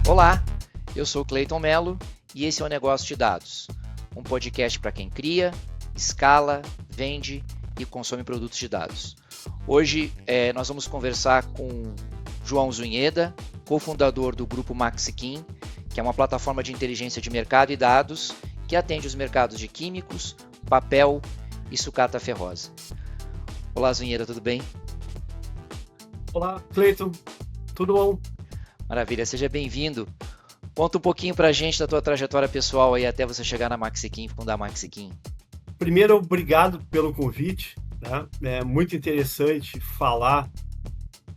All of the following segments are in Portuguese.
Olá, eu sou Cleiton Mello e esse é o Negócio de Dados, um podcast para quem cria, escala, vende e consome produtos de dados. Hoje nós vamos conversar com João Zunheda, cofundador do grupo Maxiquim, que é uma plataforma de inteligência de mercado e dados que atende os mercados de químicos, papel e sucata ferrosa. Olá, Zunheda, tudo bem? Olá, Cleiton, tudo bom? Maravilha, seja bem-vindo. Conta um pouquinho pra gente da tua trajetória pessoal aí até você chegar na Maxiquim, fundar a Maxiquim. Primeiro, obrigado pelo convite, né? É muito interessante falar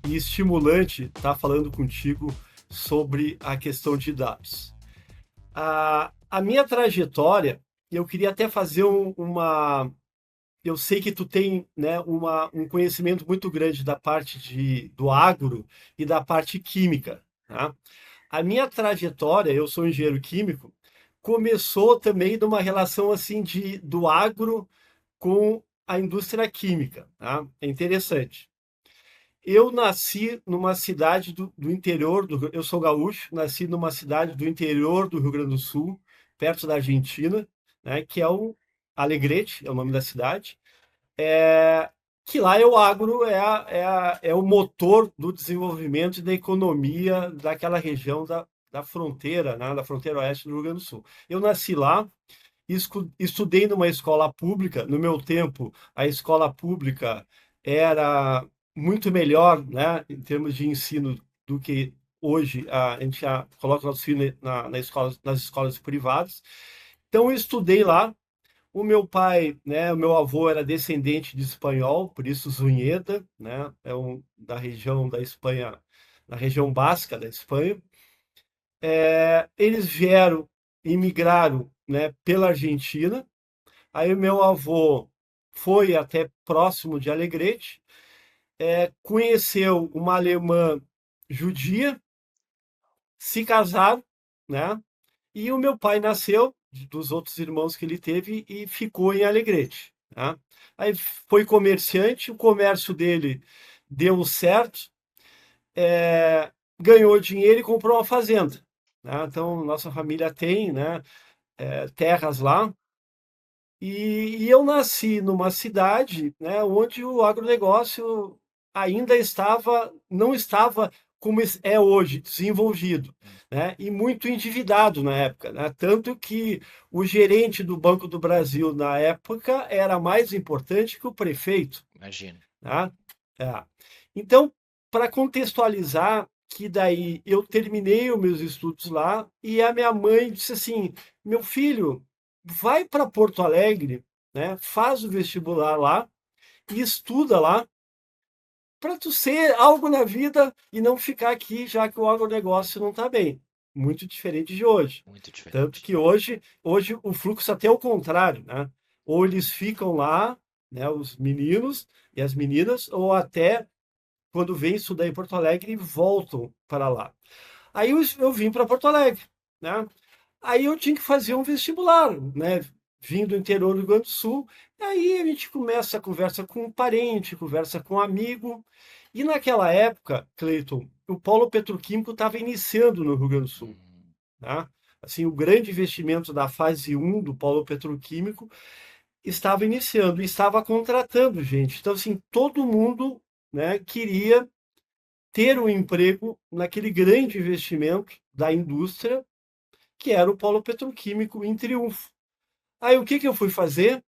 e estimulante estar falando contigo sobre a questão de dados. A minha trajetória, eu queria até fazer uma... Eu sei que tu tem, né, um conhecimento muito grande da parte do agro e da parte química, tá? A minha trajetória, eu sou engenheiro químico, começou também de uma relação assim do agro com a indústria química, tá? É interessante. Eu nasci numa cidade do interior eu sou gaúcho, nasci numa cidade do interior do Rio Grande do Sul, perto da Argentina, né, que é o Alegrete, é o nome da cidade. Que lá o agro é o motor do desenvolvimento e da economia daquela região da fronteira, né, da fronteira oeste do Rio Grande do Sul. Eu nasci lá, estudei numa escola pública. No meu tempo, a escola pública era muito melhor, né, em termos de ensino do que hoje a gente coloca o nosso filho nas escolas privadas. Então, eu estudei lá. O meu pai, né, o meu avô era descendente de espanhol, por isso Zunheda, né, da região da Espanha, na região basca da Espanha. Eles imigraram, né, pela Argentina. Aí o meu avô foi até próximo de Alegrete, conheceu uma alemã judia, se casaram, né? E o meu pai nasceu dos outros irmãos que ele teve e ficou em Alegrete, tá? Aí foi comerciante, o comércio dele deu certo, ganhou dinheiro e comprou uma fazenda, né? Então, nossa família tem, né, terras lá. E eu nasci numa cidade, né, onde o agronegócio ainda não estava como é hoje, desenvolvido, né, e muito endividado na época, né, tanto que o gerente do Banco do Brasil na época era mais importante que o prefeito, Imagino. tá? É. Então, para contextualizar, que daí eu terminei os meus estudos lá e a minha mãe disse assim: meu filho, vai para Porto Alegre, né? Faz o vestibular lá e estuda lá para tu ser algo na vida e não ficar aqui, já que o agronegócio não está bem. Muito diferente de hoje. Muito Tanto diferente. que hoje o fluxo até é o contrário, né? Ou eles ficam lá, né, os meninos e as meninas, ou até quando vêm estudar em Porto Alegre voltam para lá. Aí eu vim para Porto Alegre, né? Aí eu tinha que fazer um vestibular, né? Vim do interior do Rio Grande do Sul. E aí a gente começa a conversa com um parente, conversa com um amigo. E naquela época, Cleiton, o polo petroquímico estava iniciando no Rio Grande do Sul, Uhum. tá? Assim, o grande investimento da fase um do polo petroquímico estava iniciando e estava contratando gente. Então, assim, todo mundo, né, queria ter um emprego naquele grande investimento da indústria, que era o polo petroquímico em Triunfo. Aí o que eu fui fazer?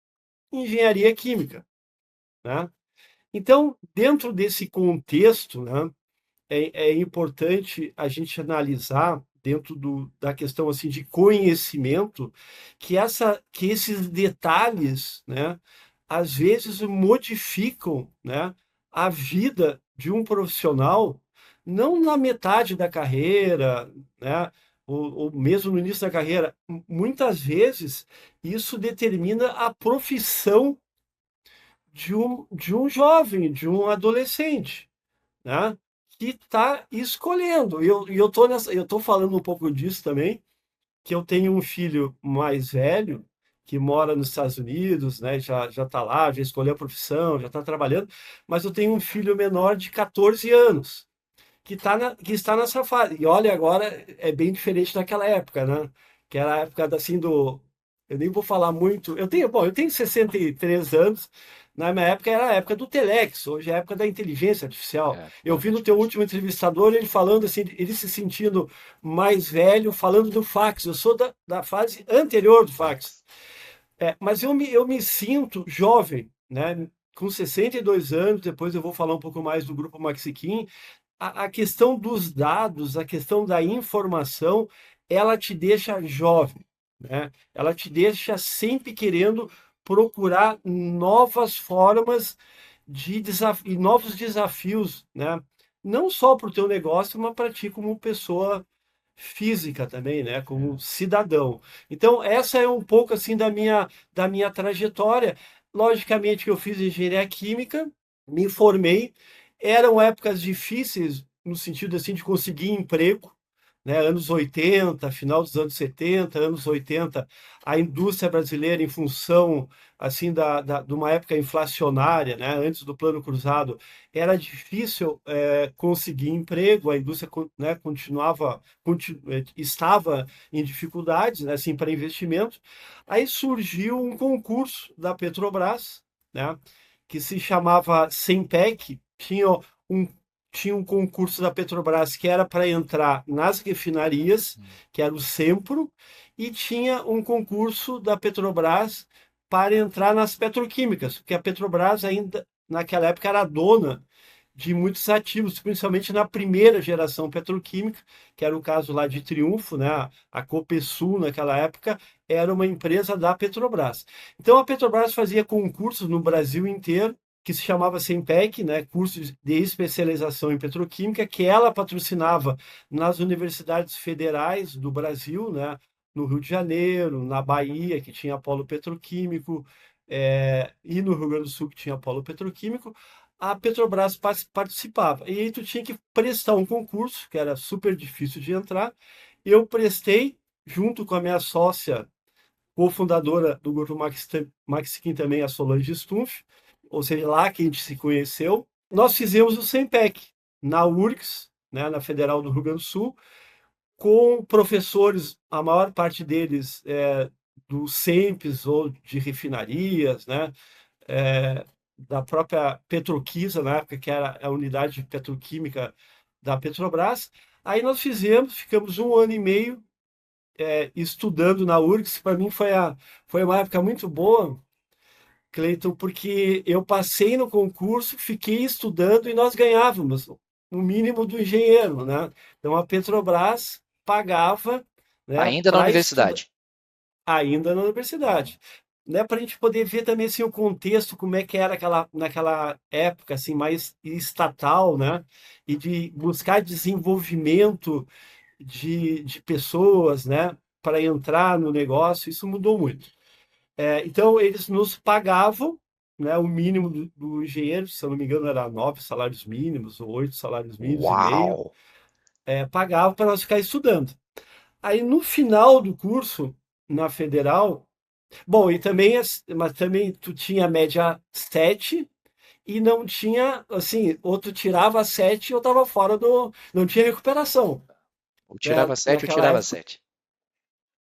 Engenharia química, né? Então, dentro desse contexto, né, é importante a gente analisar dentro da questão assim de conhecimento que esses detalhes, né, às vezes modificam, né, a vida de um profissional, não na metade da carreira, né, ou mesmo no início da carreira. Muitas vezes isso determina a profissão de um jovem, de um adolescente, né? Que está escolhendo. Eu tô falando um pouco disso também, que eu tenho um filho mais velho que mora nos Estados Unidos, né? Já está lá, já escolheu a profissão, já está trabalhando, mas eu tenho um filho menor de 14 anos que está nessa fase. E olha, agora é bem diferente daquela época, né? Que era a época assim do. Eu nem vou falar muito. Eu tenho 63 anos. Na minha época era a época do Telex, hoje é a época da inteligência artificial. Eu Muda vi no teu praticamente. último entrevistador ele falando assim, ele se sentindo mais velho, falando do fax. Eu sou da fase anterior do fax. Fax. Mas eu me sinto jovem, né? Com 62 anos, depois eu vou falar um pouco mais do grupo Maxiquim. A questão dos dados, a questão da informação, ela te deixa jovem, né? Ela te deixa sempre querendo procurar novas formas e novos desafios, né? Não só para o teu negócio, mas para ti como pessoa física também, né? Como É. cidadão. Então, essa é um pouco assim da minha trajetória. Logicamente que eu fiz engenharia química, me formei, eram épocas difíceis no sentido assim de conseguir emprego, né? Anos 80, final dos anos 70, anos 80, a indústria brasileira em função assim de uma época inflacionária, né? Antes do Plano Cruzado, era difícil conseguir emprego, a indústria né, estava em dificuldades, né, assim, para investimento. Aí surgiu um concurso da Petrobras, né, que se chamava Sempec, um, tinha um concurso da Petrobras que era para entrar nas refinarias, Hum. que era o Sempro, e tinha um concurso da Petrobras para entrar nas petroquímicas, porque a Petrobras ainda naquela época era dona de muitos ativos, principalmente na primeira geração petroquímica, que era o caso lá de Triunfo, né? A Copesul, naquela época, era uma empresa da Petrobras. Então, a Petrobras fazia concursos no Brasil inteiro, que se chamava Sempec, né? Cursos de especialização em petroquímica, que ela patrocinava nas universidades federais do Brasil, né? No Rio de Janeiro, na Bahia, que tinha polo petroquímico, e no Rio Grande do Sul, que tinha polo petroquímico, a Petrobras participava. E aí tu tinha que prestar um concurso, que era super difícil de entrar. Eu prestei, junto com a minha sócia, cofundadora do Grupo Maxiquim também, a Solange Stumpf, ou seja, lá que a gente se conheceu. Nós fizemos o Sempec, na URGS, né, na Federal do Rio Grande do Sul, com professores, a maior parte deles do SEMPES ou de refinarias, né? Da própria Petroquisa, na época, que era a unidade petroquímica da Petrobras. Aí nós ficamos um ano e meio estudando na URGS. Para mim foi uma época muito boa, Cleiton, porque eu passei no concurso, fiquei estudando e nós ganhávamos o mínimo do engenheiro, né? Então a Petrobras pagava, né, Ainda na para estudar universidade. ainda na universidade, né, para a gente poder ver também assim, o contexto, como é que era naquela época assim, mais estatal, né? E de buscar desenvolvimento de pessoas, né? Para entrar no negócio, isso mudou muito. Então, eles nos pagavam, né, o mínimo do engenheiro, se eu não me engano, era 9 salários mínimos ou 8 salários mínimos e meio, Uau! pagavam para nós ficar estudando. Aí, no final do curso, na federal, bom, e também, mas também tu tinha a média 7 e não tinha, assim, ou tu tirava 7 ou estava fora não tinha recuperação, Ou né? tirava 7 ou Naquela tirava época, 7.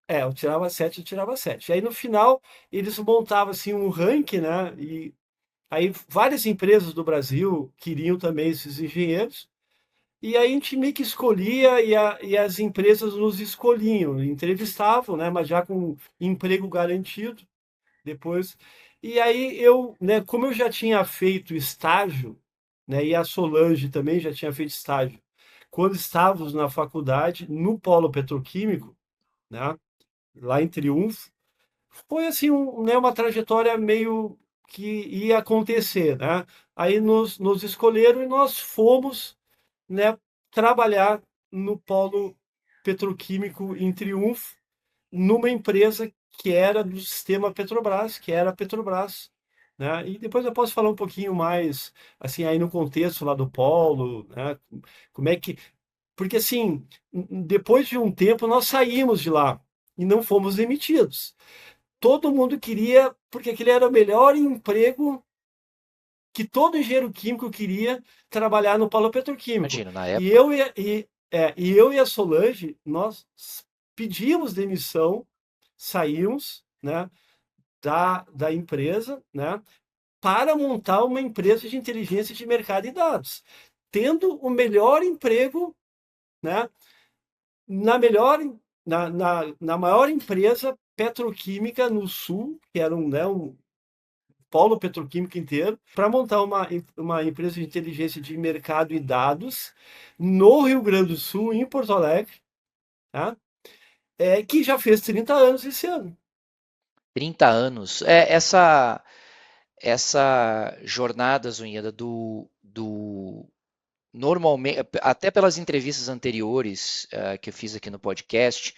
eu tirava 7 eu tirava 7. Aí no final, eles montavam assim um ranking, né? E aí várias empresas do Brasil queriam também esses engenheiros. E aí a gente meio que escolhia e as empresas nos escolhiam, entrevistavam, né? Mas já com emprego garantido depois. E aí né? Como eu já tinha feito estágio, né? E a Solange também já tinha feito estágio. Quando estávamos na faculdade, no polo petroquímico, né? Lá em Triunfo, foi assim né, uma trajetória meio que ia acontecer, né? Aí nos escolheram e nós fomos, né, trabalhar no polo petroquímico em Triunfo, numa empresa que era do sistema Petrobras, que era a Petrobras, né? E depois eu posso falar um pouquinho mais, assim, aí no contexto lá do polo, né? Como é que... Porque, assim, depois de um tempo nós saímos de lá e não fomos demitidos. Todo mundo queria, porque aquele era o melhor emprego que todo engenheiro químico queria trabalhar no polo petroquímico. Imagino, na E época. eu e a Solange, nós pedimos demissão, saímos, né, da empresa, né, para montar uma empresa de inteligência de mercado e dados, tendo o melhor emprego, né, na melhor, na maior empresa petroquímica no Sul, que era um polo petroquímico inteiro, para montar uma empresa de inteligência de mercado e dados no Rio Grande do Sul, em Porto Alegre, tá? Que já fez 30 anos esse ano. 30 anos. Essa jornada, Zunheda, normalmente, até pelas entrevistas anteriores que eu fiz aqui no podcast,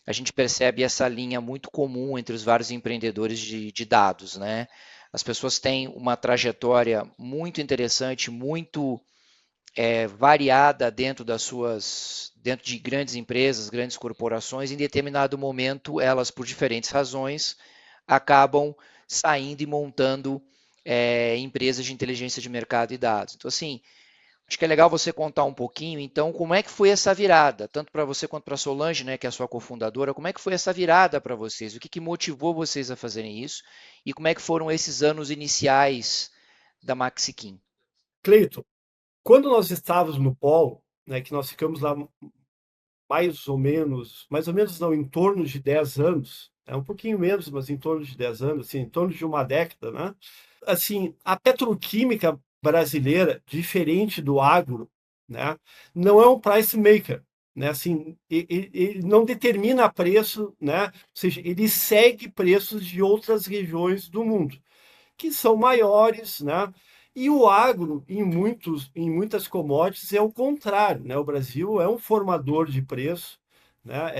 a gente percebe essa linha muito comum entre os vários empreendedores de dados, né? As pessoas têm uma trajetória muito interessante, muito variada dentro de grandes empresas, grandes corporações. Em determinado momento, elas, por diferentes razões, acabam saindo e montando empresas de inteligência de mercado e dados. Então, assim, acho que é legal você contar um pouquinho, então, como é que foi essa virada, tanto para você quanto para a Solange, né, que é a sua cofundadora, como é que foi essa virada para vocês? O que motivou vocês a fazerem isso? E como é que foram esses anos iniciais da Maxiquim? Cleiton, quando nós estávamos no polo, né, que nós ficamos lá mais ou menos não, em torno de 10 anos, um pouquinho menos, mas em torno de 10 anos, assim, em torno de uma década, né? Assim, a petroquímica brasileira, diferente do agro, né, não é um price maker, né? Assim, ele não determina preço, né? Ou seja, ele segue preços de outras regiões do mundo que são maiores, né? E o agro, em muitas commodities, é o contrário, né? O Brasil é um formador de preço, né?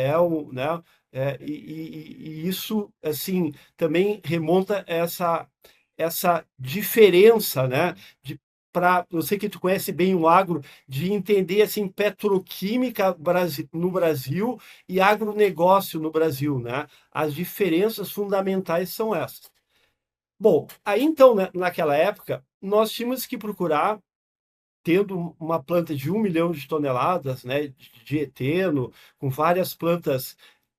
E isso, assim, também remonta essa diferença, né? Eu sei que tu conhece bem o agro, de entender assim petroquímica no Brasil e agronegócio no Brasil, né? As diferenças fundamentais são essas. Bom, aí então, né, naquela época, nós tínhamos que procurar, tendo uma planta de 1 milhão de toneladas, né, de eteno, com várias plantas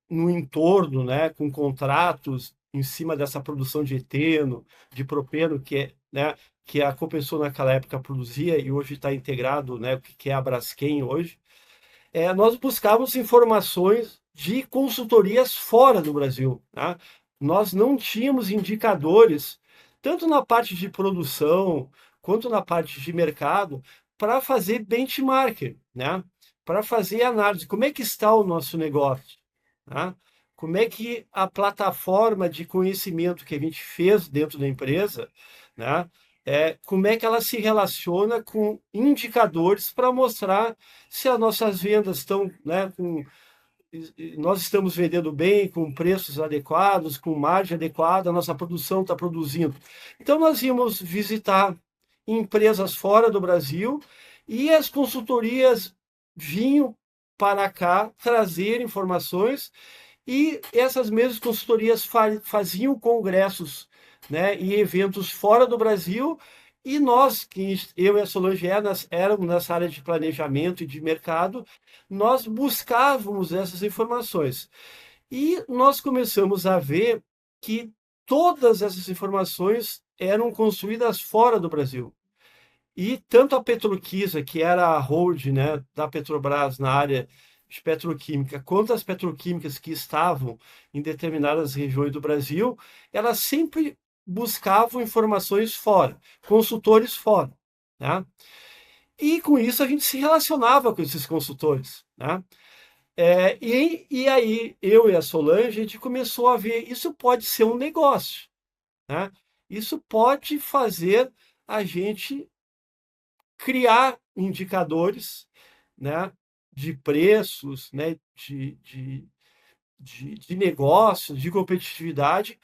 no entorno, né, com contratos em cima dessa produção de eteno, de propeno, né, que a Copersucar naquela época produzia e hoje está integrado, né, o que é a Braskem hoje. Nós buscávamos informações de consultorias fora do Brasil, tá? Nós não tínhamos indicadores, tanto na parte de produção quanto na parte de mercado, para fazer benchmark, né? Para fazer análise. Como é que está o nosso negócio? Tá? Como é que a plataforma de conhecimento que a gente fez dentro da empresa, né? Como é que ela se relaciona com indicadores para mostrar se as nossas vendas estão, né, nós estamos vendendo bem, com preços adequados, com margem adequada, a nossa produção está produzindo. Então, nós íamos visitar empresas fora do Brasil e as consultorias vinham para cá trazer informações e essas mesmas consultorias faziam congressos, né, e eventos fora do Brasil e nós, que eu e a Solange éramos nessa área de planejamento e de mercado, nós buscávamos essas informações. E nós começamos a ver que todas essas informações eram construídas fora do Brasil. E tanto a Petroquisa, que era a hold, né, da Petrobras na área de petroquímica, quanto as petroquímicas que estavam em determinadas regiões do Brasil, elas sempre buscavam informações fora, consultores fora, né? E com isso a gente se relacionava com esses consultores, né? E aí eu e a Solange, a gente começou a ver, isso pode ser um negócio, né? Isso pode fazer a gente criar indicadores, né, de preços, né, de negócios, de competitividade,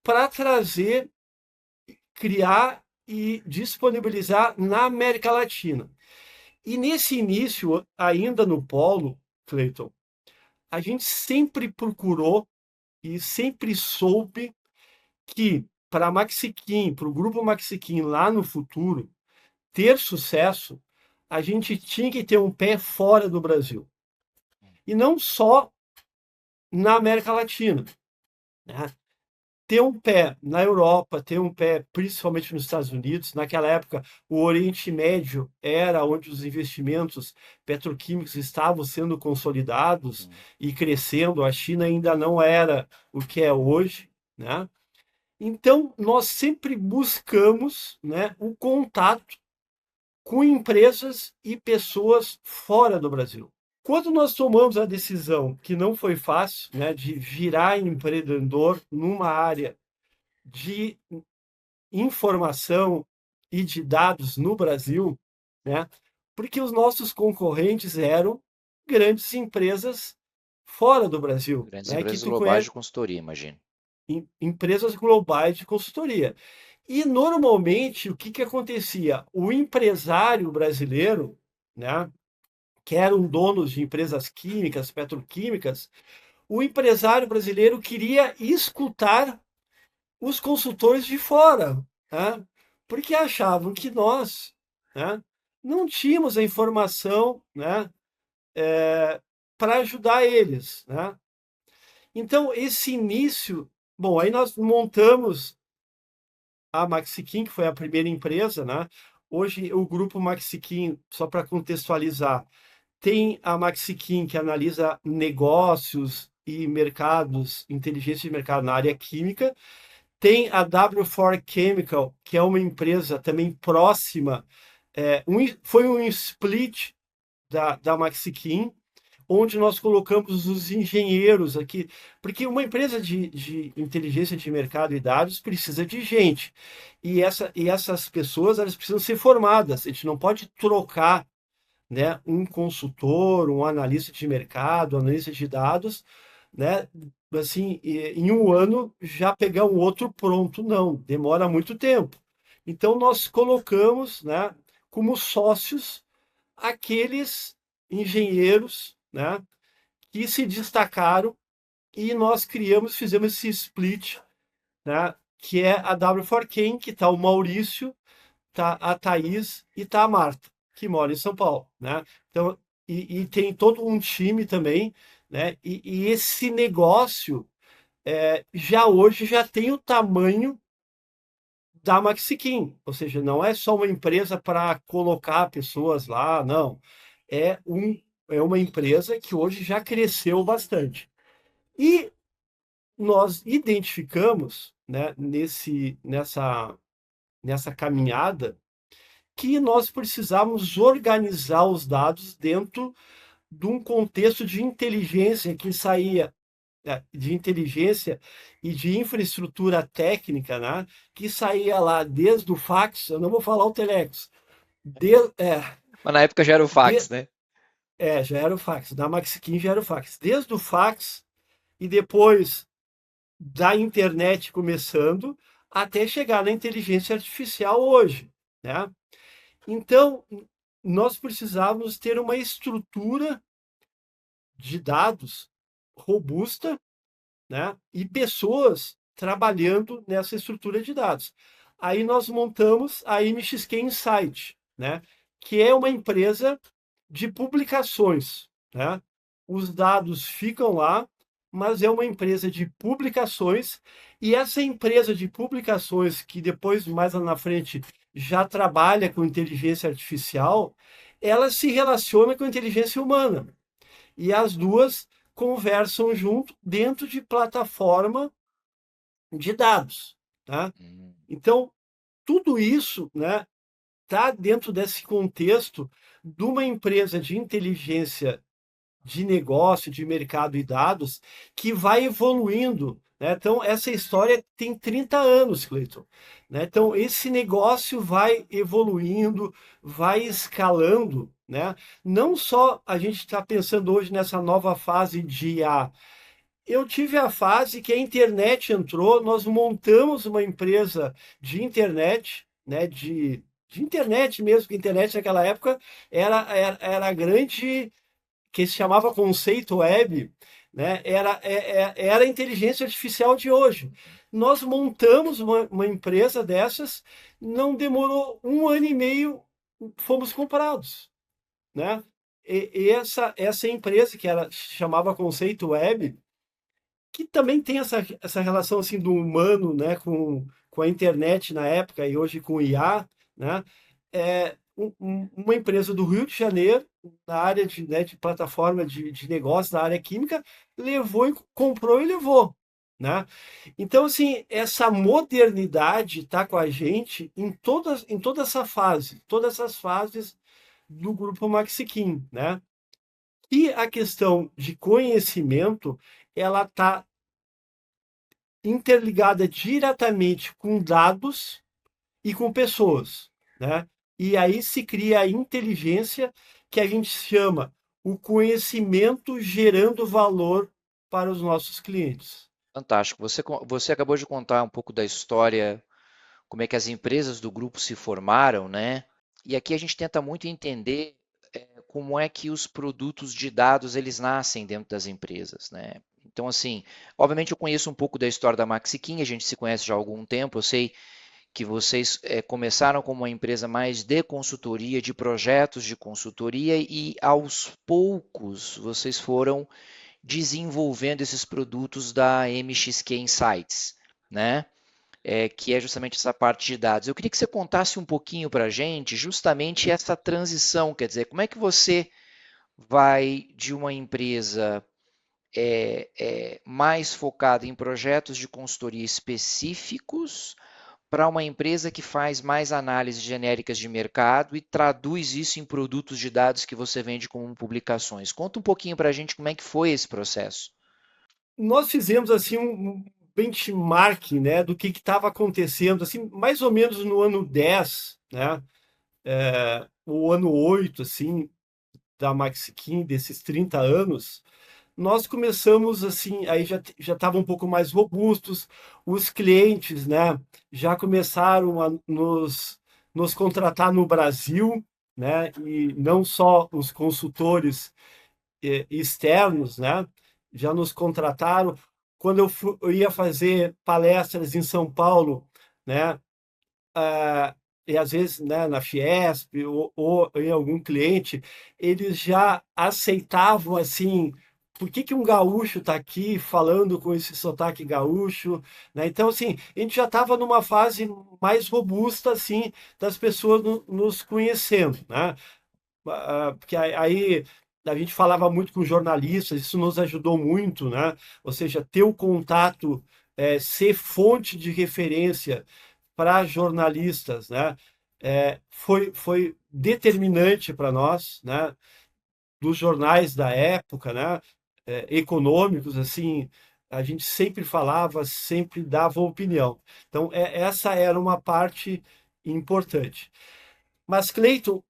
para trazer, criar e disponibilizar na América Latina. E nesse início, ainda no polo, Cleiton, a gente sempre procurou e sempre soube que para a Maxiquim, para o grupo Maxiquim lá no futuro ter sucesso, a gente tinha que ter um pé fora do Brasil. E não só na América Latina, né? Ter um pé na Europa, ter um pé principalmente nos Estados Unidos. Naquela época, o Oriente Médio era onde os investimentos petroquímicos estavam sendo consolidados e crescendo. A China ainda não era o que é hoje, né? Então, nós sempre buscamos, né, o contato com empresas e pessoas fora do Brasil. Quando nós tomamos a decisão, que não foi fácil, né, de virar empreendedor numa área de informação e de dados no Brasil, né, porque os nossos concorrentes eram grandes empresas fora do Brasil, Grandes né, que empresas tu globais conhece, de consultoria, imagino. empresas globais de consultoria. E normalmente o que acontecia? O empresário brasileiro, né, que eram donos de empresas químicas, petroquímicas, o empresário brasileiro queria escutar os consultores de fora, né? Porque achavam que nós, né, não tínhamos a informação, né, para ajudar eles, né? Então, esse início, bom, aí nós montamos a Maxiquim, que foi a primeira empresa, né? Hoje, o grupo Maxiquim, só para contextualizar, tem a Maxiquim, que analisa negócios e mercados, inteligência de mercado na área química. Tem a W4 Chemical, que é uma empresa também próxima, foi um split da Maxiquim, onde nós colocamos os engenheiros aqui, porque uma empresa de inteligência de mercado e dados precisa de gente, e essas pessoas elas precisam ser formadas, a gente não pode trocar, né, um consultor, um analista de mercado, analista de dados, né, assim, em um ano já pegar um outro pronto, não, demora muito tempo. Então nós colocamos, né, como sócios aqueles engenheiros, né, que se destacaram e nós criamos, fizemos esse split, né, que é a W4Ken, que está o Maurício, tá a Thaís e tá a Marta, que mora em São Paulo, né? Então, e tem todo um time também, né? E esse negócio já hoje já tem o tamanho da Maxiquim, ou seja, não é só uma empresa para colocar pessoas lá, não. É, é uma empresa que hoje já cresceu bastante. E nós identificamos, né, nessa caminhada, que nós precisávamos organizar os dados dentro de um contexto de inteligência que saía de inteligência e de infraestrutura técnica, né? Que saía lá desde o fax, eu não vou falar o telex, de, é, Mas na época já era o de, fax, né? já era o fax, da Maxiquim já era o fax, desde o fax e depois da internet começando até chegar na inteligência artificial hoje, né? Então, nós precisávamos ter uma estrutura de dados robusta, né? E pessoas trabalhando nessa estrutura de dados. Aí nós montamos a MXQ Insight, né? Que é uma empresa de publicações, né? Os dados ficam lá, mas é uma empresa de publicações, e essa empresa de publicações, que depois, mais lá na frente, já trabalha com inteligência artificial, ela se relaciona com a inteligência humana. E as duas conversam junto dentro de plataforma de dados, tá? Hum. Então, tudo isso, né, está dentro desse contexto de uma empresa de inteligência de negócio, de mercado e dados, que vai evoluindo, né? Então, essa história tem 30 anos, Cleiton, né? Então, esse negócio vai evoluindo, vai escalando, né? Não só a gente está pensando hoje nessa nova fase de IA. Eu tive a fase que a internet entrou, nós montamos uma empresa de internet, né? De internet mesmo, que a internet naquela época era a grande que se chamava conceito web, né? Era a inteligência artificial de hoje. Nós montamos uma empresa dessas, não demorou 1 ano e meio, fomos comprados, né? E essa empresa que chamava Conceito Web, que também tem essa relação assim do humano, né, com a internet na época e hoje com o IA, né? Uma empresa do Rio de Janeiro, na área de plataforma de negócio, na área química, levou e comprou e levou, né? Então, assim, essa modernidade está com a gente em toda essa fase, todas essas fases do grupo Maxiquim, né? E a questão de conhecimento, ela está interligada diretamente com dados e com pessoas, né? E aí se cria a inteligência que a gente chama o conhecimento gerando valor para os nossos clientes. Fantástico. Você acabou de contar um pouco da história, como é que as empresas do grupo se formaram, né? E aqui a gente tenta muito entender como é que os produtos de dados eles nascem dentro das empresas, né? Então, assim, obviamente eu conheço um pouco da história da Maxiquim, a gente se conhece já há algum tempo, eu sei que vocês começaram como uma empresa mais de consultoria, de projetos de consultoria, e aos poucos vocês foram desenvolvendo esses produtos da MXQ Insights, né? Que é justamente essa parte de dados. Eu queria que você contasse um pouquinho para a gente justamente essa transição, quer dizer, como é que você vai de uma empresa mais focada em projetos de consultoria específicos para uma empresa que faz mais análises genéricas de mercado e traduz isso em produtos de dados que você vende como publicações. Conta um pouquinho para a gente como é que foi esse processo. Nós fizemos assim um benchmarking, né, do que estava acontecendo, assim, mais ou menos no ano 10, né, o ano 8, assim, da Maxiquim, desses 30 anos, nós começamos assim, aí já estavam um pouco mais robustos, os clientes, né, já começaram a nos contratar no Brasil, né, e não só os consultores externos, né, já nos contrataram. Quando eu ia fazer palestras em São Paulo, né, e às vezes, né, na Fiesp ou em algum cliente, eles já aceitavam assim, por que que um gaúcho está aqui falando com esse sotaque gaúcho, né? Então, assim, a gente já estava numa fase mais robusta, assim, das pessoas nos conhecendo, né? Porque aí a gente falava muito com jornalistas, isso nos ajudou muito, né? Ou seja, ter o contato, ser fonte de referência para jornalistas, né? Foi determinante para nós, né? Dos jornais da época, né? Econômicos, assim, a gente sempre falava, sempre dava opinião. Então, essa era uma parte importante. Mas, Cleiton,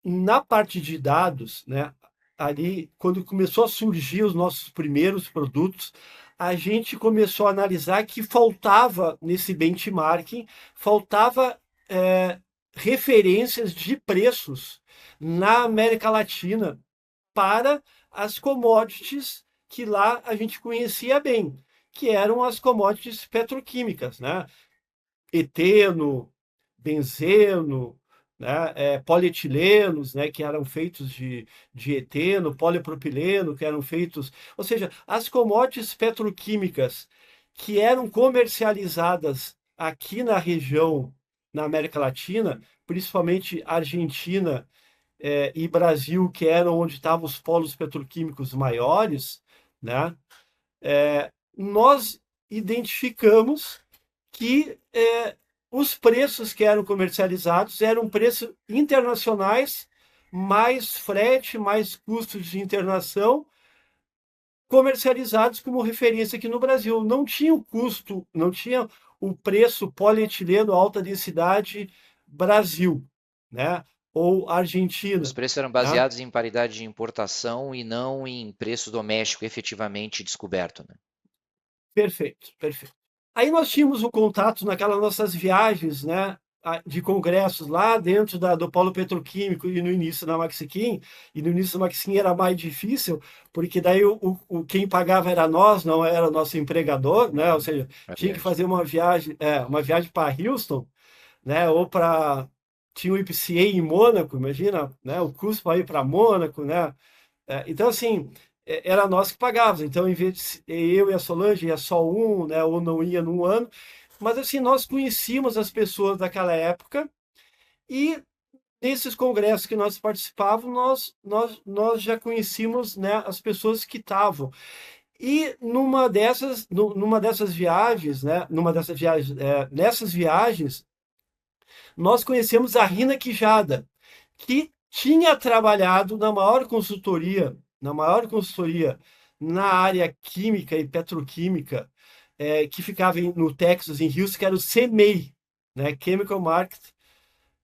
na parte de dados, né? Ali, quando começou a surgir os nossos primeiros produtos, a gente começou a analisar que faltava nesse benchmarking, faltava referências de preços na América Latina para as commodities que lá a gente conhecia bem, que eram as commodities petroquímicas, né? Eteno, benzeno, né? Polietilenos, né? Que eram feitos de eteno, polipropileno, que eram feitos. Ou seja, as commodities petroquímicas que eram comercializadas aqui na região, na América Latina, principalmente Argentina, e Brasil, que eram onde estavam os polos petroquímicos maiores, né? Nós identificamos que os preços que eram comercializados eram preços internacionais, mais frete, mais custos de internação, comercializados como referência aqui no Brasil. Não tinha o custo, não tinha o preço polietileno alta densidade Brasil, né? Ou Os Argentina, preços eram né? baseados em paridade de importação e não em preço doméstico efetivamente descoberto, né? Perfeito, perfeito. Aí nós tínhamos o contato naquelas nossas viagens, né? de congressos lá dentro do polo petroquímico e no início da Maxiquim, e no início da Maxiquim era mais difícil, porque daí quem pagava era nós, não era o nosso empregador, né? Ou seja, É tinha que verdade. fazer uma viagem para Houston, né? Ou para tinha o IPCA em Mônaco, imagina, né? O custo para ir para Mônaco, né? Então assim, era nós que pagávamos. Então, em vez de eu e a Solange ia só um, né? Ou não ia num ano, mas assim nós conhecíamos as pessoas daquela época e nesses congressos que nós participávamos, nós já conhecíamos, né, as pessoas que estavam. E numa dessas viagens, né, nessas viagens, nós conhecemos a Rina Quijada, que tinha trabalhado na maior consultoria na área química e petroquímica, que ficava no Texas, em Houston, que era o CMEI, né, Chemical Market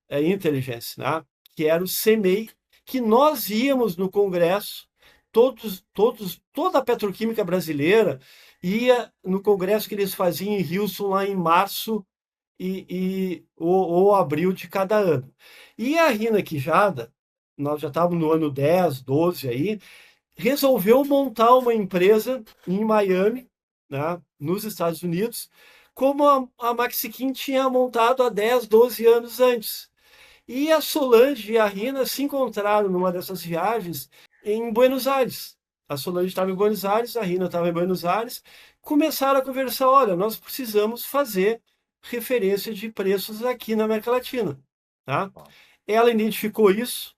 Intelligence, né? Que era o CMEI, que nós íamos no Congresso, toda a petroquímica brasileira ia no Congresso que eles faziam em Houston lá em março ou abril de cada ano. E a Rina Quijada, nós já estávamos no ano 10, 12 aí, resolveu montar uma empresa em Miami, né, nos Estados Unidos, como a Maxiquim tinha montado há 10, 12 anos antes. E a Solange e a Rina se encontraram numa dessas viagens em Buenos Aires. A Solange estava em Buenos Aires, a Rina estava em Buenos Aires. Começaram a conversar: olha, nós precisamos fazer referência de preços aqui na América Latina. Tá? Bom, Ela identificou isso,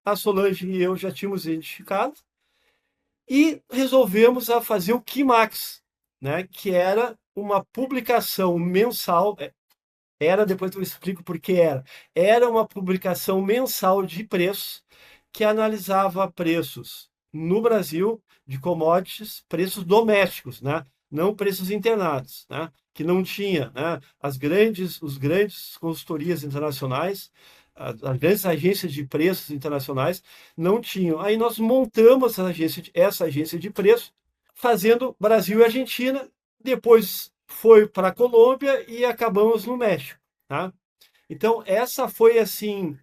a Solange e eu já tínhamos identificado, e resolvemos a fazer o Quimax, né? Que era uma publicação mensal, depois eu explico por que era uma publicação mensal de preços que analisava preços no Brasil de commodities, preços domésticos, né? Não preços internados, né? Que não tinha, né? Os grandes consultorias internacionais, as grandes agências de preços internacionais não tinham. Aí nós montamos essa agência de preço, fazendo Brasil e Argentina, depois foi para a Colômbia e acabamos no México, tá? Então, essa foi assim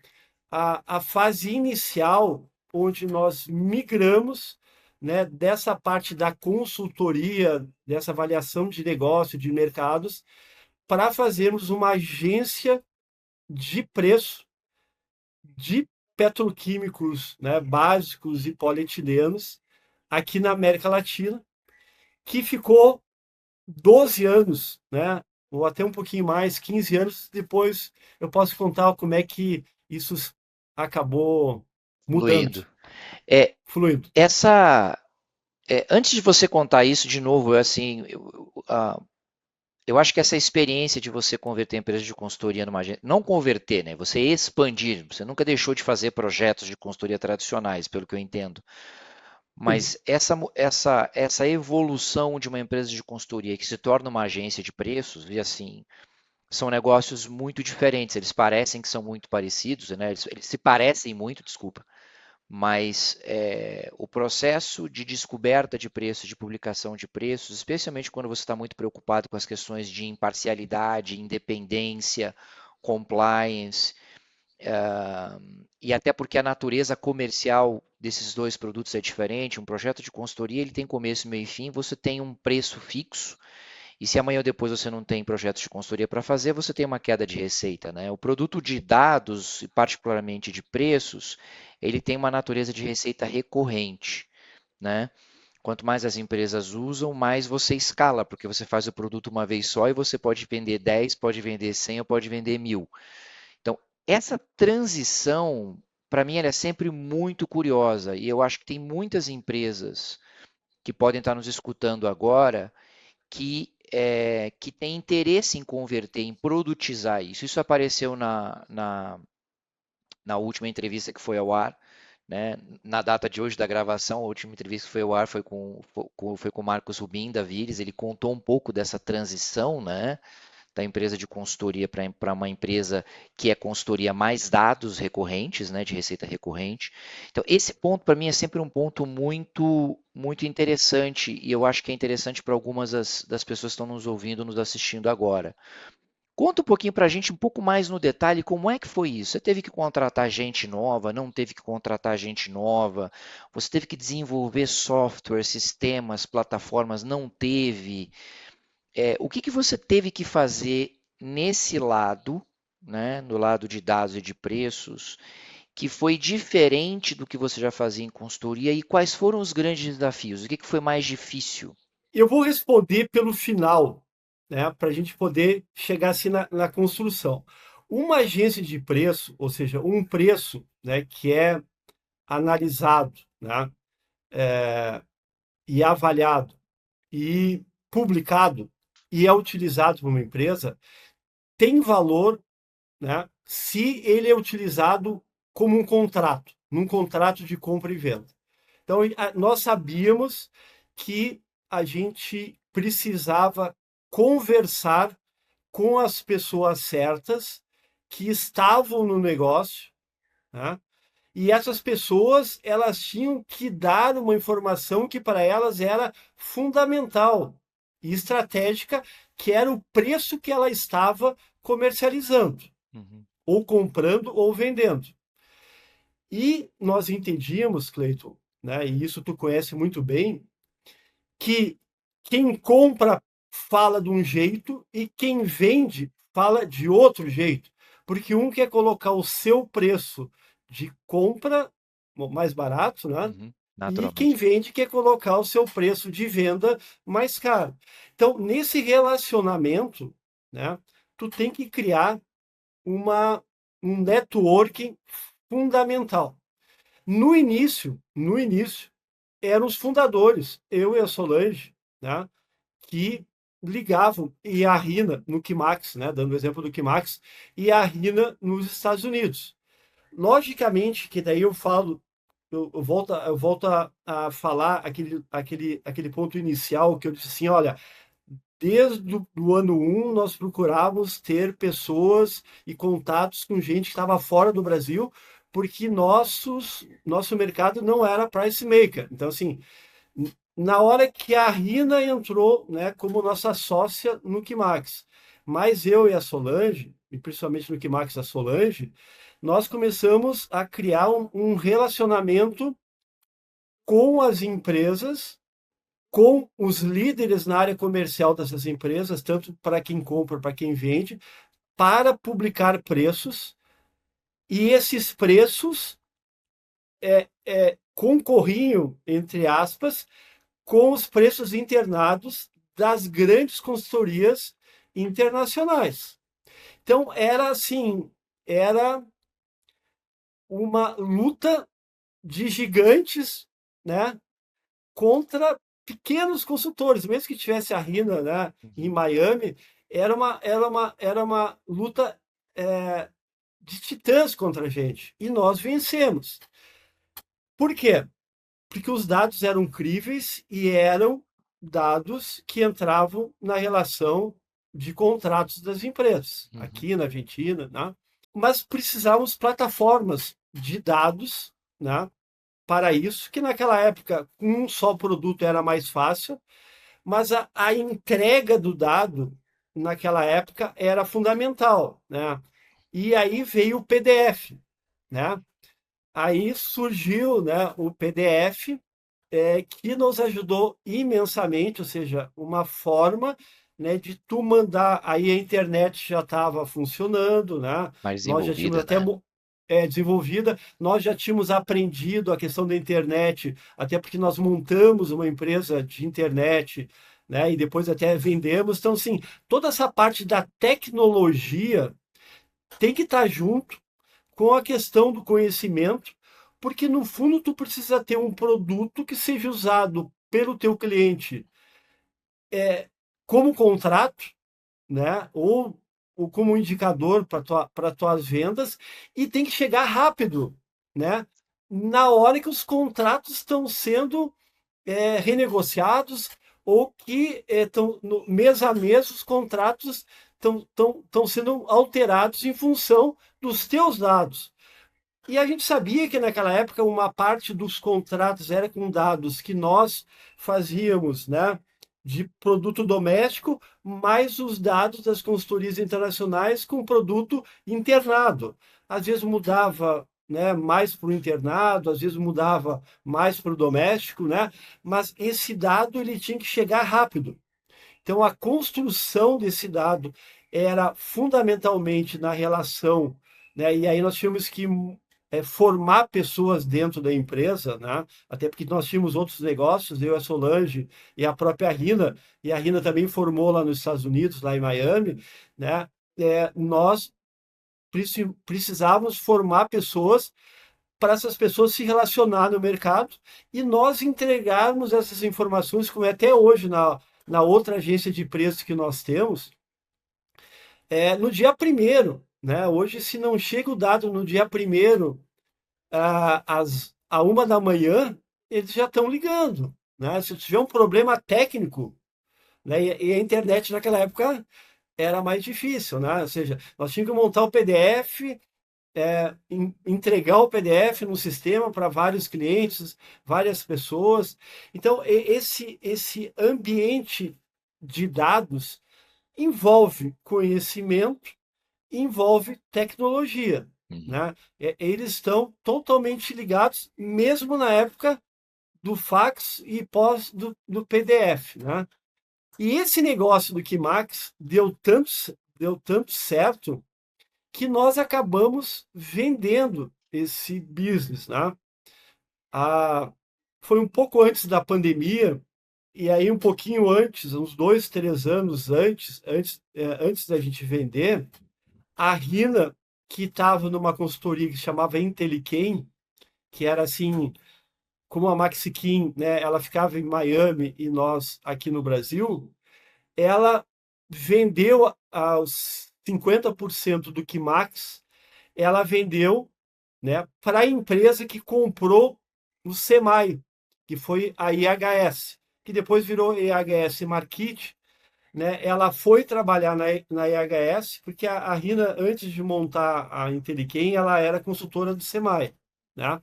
a fase inicial onde nós migramos, né, dessa parte da consultoria, dessa avaliação de negócio, de mercados, para fazermos uma agência de preço de petroquímicos, né, básicos e polietilenos aqui na América Latina, que ficou 12 anos, né? Ou até um pouquinho mais, 15 anos depois, eu posso contar como é que isso acabou mudando, fluindo. É, fluindo. antes de você contar isso de novo, assim, eu acho que essa experiência de você converter a empresa de consultoria numa agência, não converter, né? Você expandir, você nunca deixou de fazer projetos de consultoria tradicionais, pelo que eu entendo. Sim, Mas essa evolução de uma empresa de consultoria que se torna uma agência de preços, e assim, são negócios muito diferentes. Eles parecem que são muito parecidos, né? Eles se parecem muito, desculpa, mas o processo de descoberta de preços, de publicação de preços, especialmente quando você está muito preocupado com as questões de imparcialidade, independência, compliance, e até porque a natureza comercial desses dois produtos é diferente. Um projeto de consultoria ele tem começo, meio e fim, você tem um preço fixo, e se amanhã ou depois você não tem projetos de consultoria para fazer, você tem uma queda de receita, né? O produto de dados, e particularmente de preços, ele tem uma natureza de receita recorrente, né? Quanto mais as empresas usam, mais você escala, porque você faz o produto uma vez só e você pode vender 10, pode vender 100 ou pode vender 1000. Então, essa transição, para mim, ela é sempre muito curiosa e eu acho que tem muitas empresas que podem estar nos escutando agora que tem interesse em converter, em produtizar isso. Isso apareceu na última entrevista que foi ao ar, né? Na data de hoje da gravação, a última entrevista que foi ao ar foi com o Marcos Rubim, da Vires. Ele contou um pouco dessa transição, né? Da empresa de consultoria para uma empresa que é consultoria mais dados recorrentes, né, de receita recorrente. Então, esse ponto para mim é sempre um ponto muito, muito interessante e eu acho que é interessante para algumas das pessoas que estão nos ouvindo, nos assistindo agora. Conta um pouquinho para a gente, um pouco mais no detalhe, como é que foi isso? Você teve que contratar gente nova, não teve que contratar gente nova? Você teve que desenvolver software, sistemas, plataformas, não teve? O que que você teve que fazer nesse lado, né, no lado de dados e de preços, que foi diferente do que você já fazia em consultoria e quais foram os grandes desafios? O que que foi mais difícil? Eu vou responder pelo final, né, para a gente poder chegar assim na construção. Uma agência de preço, ou seja, um preço, né, que é analisado, né, e avaliado e publicado e é utilizado por uma empresa, tem valor, né, se ele é utilizado como um contrato, num contrato de compra e venda. Então, nós sabíamos que a gente precisava conversar com as pessoas certas que estavam no negócio, né? E essas pessoas, elas tinham que dar uma informação que para elas era fundamental e estratégica, que era o preço que ela estava comercializando, Uhum, ou comprando ou vendendo. E nós entendíamos, Cleiton, né, e isso tu conhece muito bem, que quem compra fala de um jeito e quem vende fala de outro jeito, porque um quer colocar o seu preço de compra mais barato, né? uhum, E quem naturalmente. vende quer colocar o seu preço de venda mais caro. Então, nesse relacionamento, né, tu tem que criar um networking fundamental. No início, eram os fundadores, eu e a Solange, né, que ligavam, e a Rina no Kimax, né, dando o exemplo do Kimax, e a Rina nos Estados Unidos. Logicamente que daí eu falo, eu volto a falar aquele ponto inicial que eu disse assim, olha, desde o ano 1 nós procurávamos ter pessoas e contatos com gente que estava fora do Brasil, porque nosso mercado não era price maker. Então, assim, na hora que a Rina entrou, né, como nossa sócia no Kimax, mas eu e a Solange, e principalmente no Kimax a Solange, nós começamos a criar um relacionamento com as empresas, com os líderes na área comercial dessas empresas, tanto para quem compra, para quem vende, para publicar preços, e esses preços concorriam, entre aspas, com os preços internados das grandes consultorias internacionais. Então, era assim, era uma luta de gigantes, né, contra pequenos consultores, mesmo que tivesse a Rina, né, em Uhum. Miami, era uma luta de titãs contra a gente. E nós vencemos. Por quê? Porque os dados eram críveis e eram dados que entravam na relação de contratos das empresas, Uhum. aqui na Argentina, né? Mas precisávamos plataformas de dados, né, para isso, que naquela época um só produto era mais fácil, mas a entrega do dado naquela época era fundamental, né? E aí veio o PDF, né? Aí surgiu, né, o PDF, que nos ajudou imensamente, ou seja, uma forma, né, de tu mandar. Aí a internet já estava funcionando, né? Mais Nós já tínhamos desenvolvida, até né? desenvolvida, nós já tínhamos aprendido a questão da internet, até porque nós montamos uma empresa de internet, né? E depois até vendemos. Então, assim, toda essa parte da tecnologia tem que estar junto com a questão do conhecimento, porque no fundo tu precisa ter um produto que seja usado pelo teu cliente como contrato, né? Ou como indicador para tuas vendas, e tem que chegar rápido, né? Na hora que os contratos estão sendo renegociados ou que estão mês a mês os contratos estão sendo alterados em função dos teus dados. E a gente sabia que naquela época uma parte dos contratos era com dados que nós fazíamos, né? de produto doméstico, mais os dados das consultorias internacionais com produto internado. Às vezes mudava, né, mais para o internado, às vezes mudava mais para o doméstico, né? Mas esse dado ele tinha que chegar rápido. Então a construção desse dado era fundamentalmente na relação, né? E aí nós tínhamos que formar pessoas dentro da empresa, né? Até porque nós tínhamos outros negócios, eu, a Solange e a própria Rina, e a Rina também formou lá nos Estados Unidos, lá em Miami, né? Nós precisávamos formar pessoas para essas pessoas se relacionar no mercado e nós entregarmos essas informações, como é até hoje na outra agência de preços que nós temos, no dia primeiro, né? Hoje, se não chega o dado no dia primeiro, a 1 da manhã, eles já estão ligando, né? Se tiver um problema técnico, né? E a internet naquela época era mais difícil, né? Ou seja, nós tínhamos que montar o PDF, entregar o PDF no sistema para vários clientes, várias pessoas. Então, esse ambiente de dados envolve conhecimento, envolve tecnologia, Uhum. né? Eles estão totalmente ligados, mesmo na época do fax e pós do PDF, né? E esse negócio do Kimax deu tanto certo que nós acabamos vendendo esse business, né? Ah, foi um pouco antes da pandemia, e aí um pouquinho antes, uns 2, 3 anos antes da gente vender, a Rina, que estava numa consultoria que se chamava Inteliquem, que era assim, como a Maxiquim, né? Ela ficava em Miami e nós aqui no Brasil, ela vendeu aos 50% do Kimax, ela vendeu, né, para a empresa que comprou o SEMAI, que foi a IHS, que depois virou IHS Markit, né? Ela foi trabalhar na IHS, porque a Rina, antes de montar a Inteliquem, ela era consultora do SEMAI, né?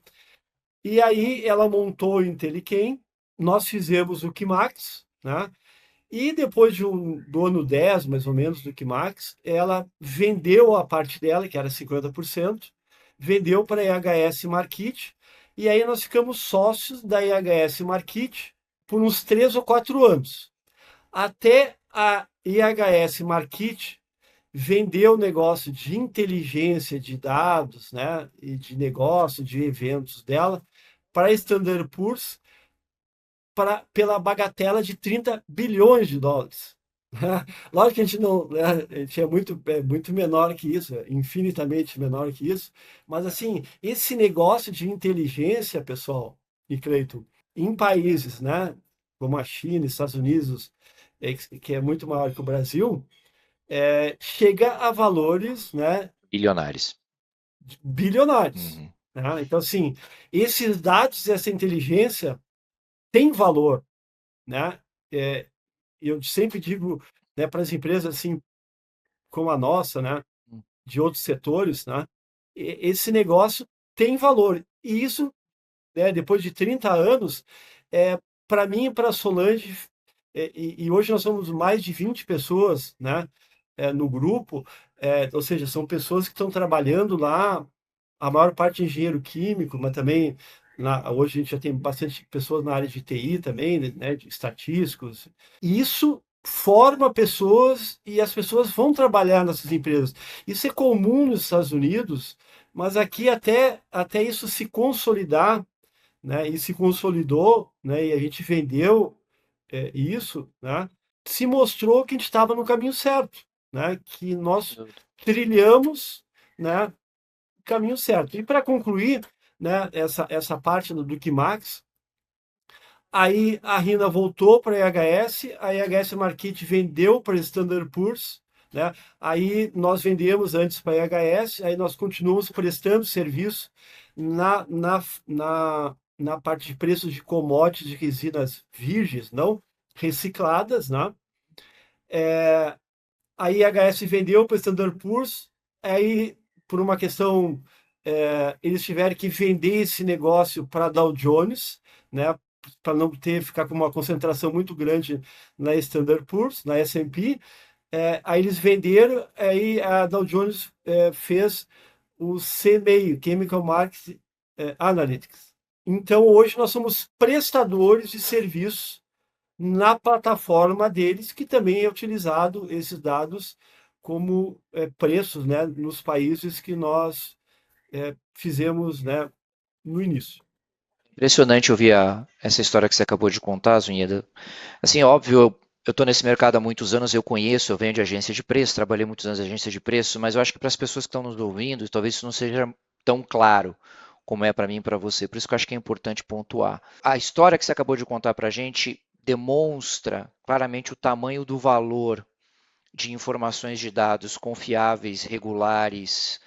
E aí ela montou o Inteliquem, nós fizemos o Kimax, né? E depois do ano 10, mais ou menos, do Kimax, ela vendeu a parte dela, que era 50%, vendeu para a IHS Markit, e aí nós ficamos sócios da IHS Markit por uns 3 ou 4 anos. Até a IHS Markit vendeu o negócio de inteligência de dados, né, e de negócio, de eventos dela, para a Standard Poor's, pela bagatela de 30 bilhões de dólares. Lógico que a gente não, né, a gente muito menor que isso, infinitamente menor que isso, mas assim, esse negócio de inteligência, pessoal, e Cleiton, em países, né, como a China, Estados Unidos, que é muito maior que o Brasil, chega a valores, né, Bilionários. bilionários. Uhum. Né? Então, assim, esses dados, essa inteligência tem valor, né? É, eu sempre digo, né, para as empresas assim como a nossa, né, de outros setores, né, esse negócio tem valor. E isso, né, depois de 30 anos, para mim e para a Solange, e hoje nós somos mais de 20 pessoas, né, no grupo, ou seja, são pessoas que estão trabalhando lá, a maior parte engenheiro químico, mas também hoje a gente já tem bastante pessoas na área de TI também, né, de estatísticos. E isso forma pessoas e as pessoas vão trabalhar nessas empresas. Isso é comum nos Estados Unidos, mas aqui até isso se consolidar, né, e se consolidou, né, e a gente vendeu isso, né, se mostrou que a gente estava no caminho certo, né, que Sem nós dúvida. trilhamos, né, caminho certo. E para concluir, né, essa parte do Kimax, aí a Rina voltou para a IHS, a IHS Markit vendeu para a Standard Poor's, né? Aí nós vendemos antes para a IHS, aí nós continuamos prestando serviço na parte de preços de commodities de resinas virgens, não recicladas, né? A IHS vendeu para a Standard Poor's, aí, por uma questão, eles tiveram que vender esse negócio para a Dow Jones, né? para não ficar com uma concentração muito grande na Standard Poor's, na S&P. Aí eles venderam, aí a Dow Jones fez o CMEI, Chemical Market Analytics. Então, hoje nós somos prestadores de serviços na plataforma deles, que também é utilizado esses dados como preços, né, nos países que nós fizemos, né, no início. Impressionante ouvir essa história que você acabou de contar, Zunheda. Assim, óbvio, eu estou nesse mercado há muitos anos, eu conheço, eu venho de agência de preço, trabalhei muitos anos em agência de preço, mas eu acho que para as pessoas que estão nos ouvindo, talvez isso não seja tão claro como é para mim e para você. Por isso que eu acho que é importante pontuar. A história que você acabou de contar para a gente demonstra claramente o tamanho do valor de informações de dados confiáveis, regulares,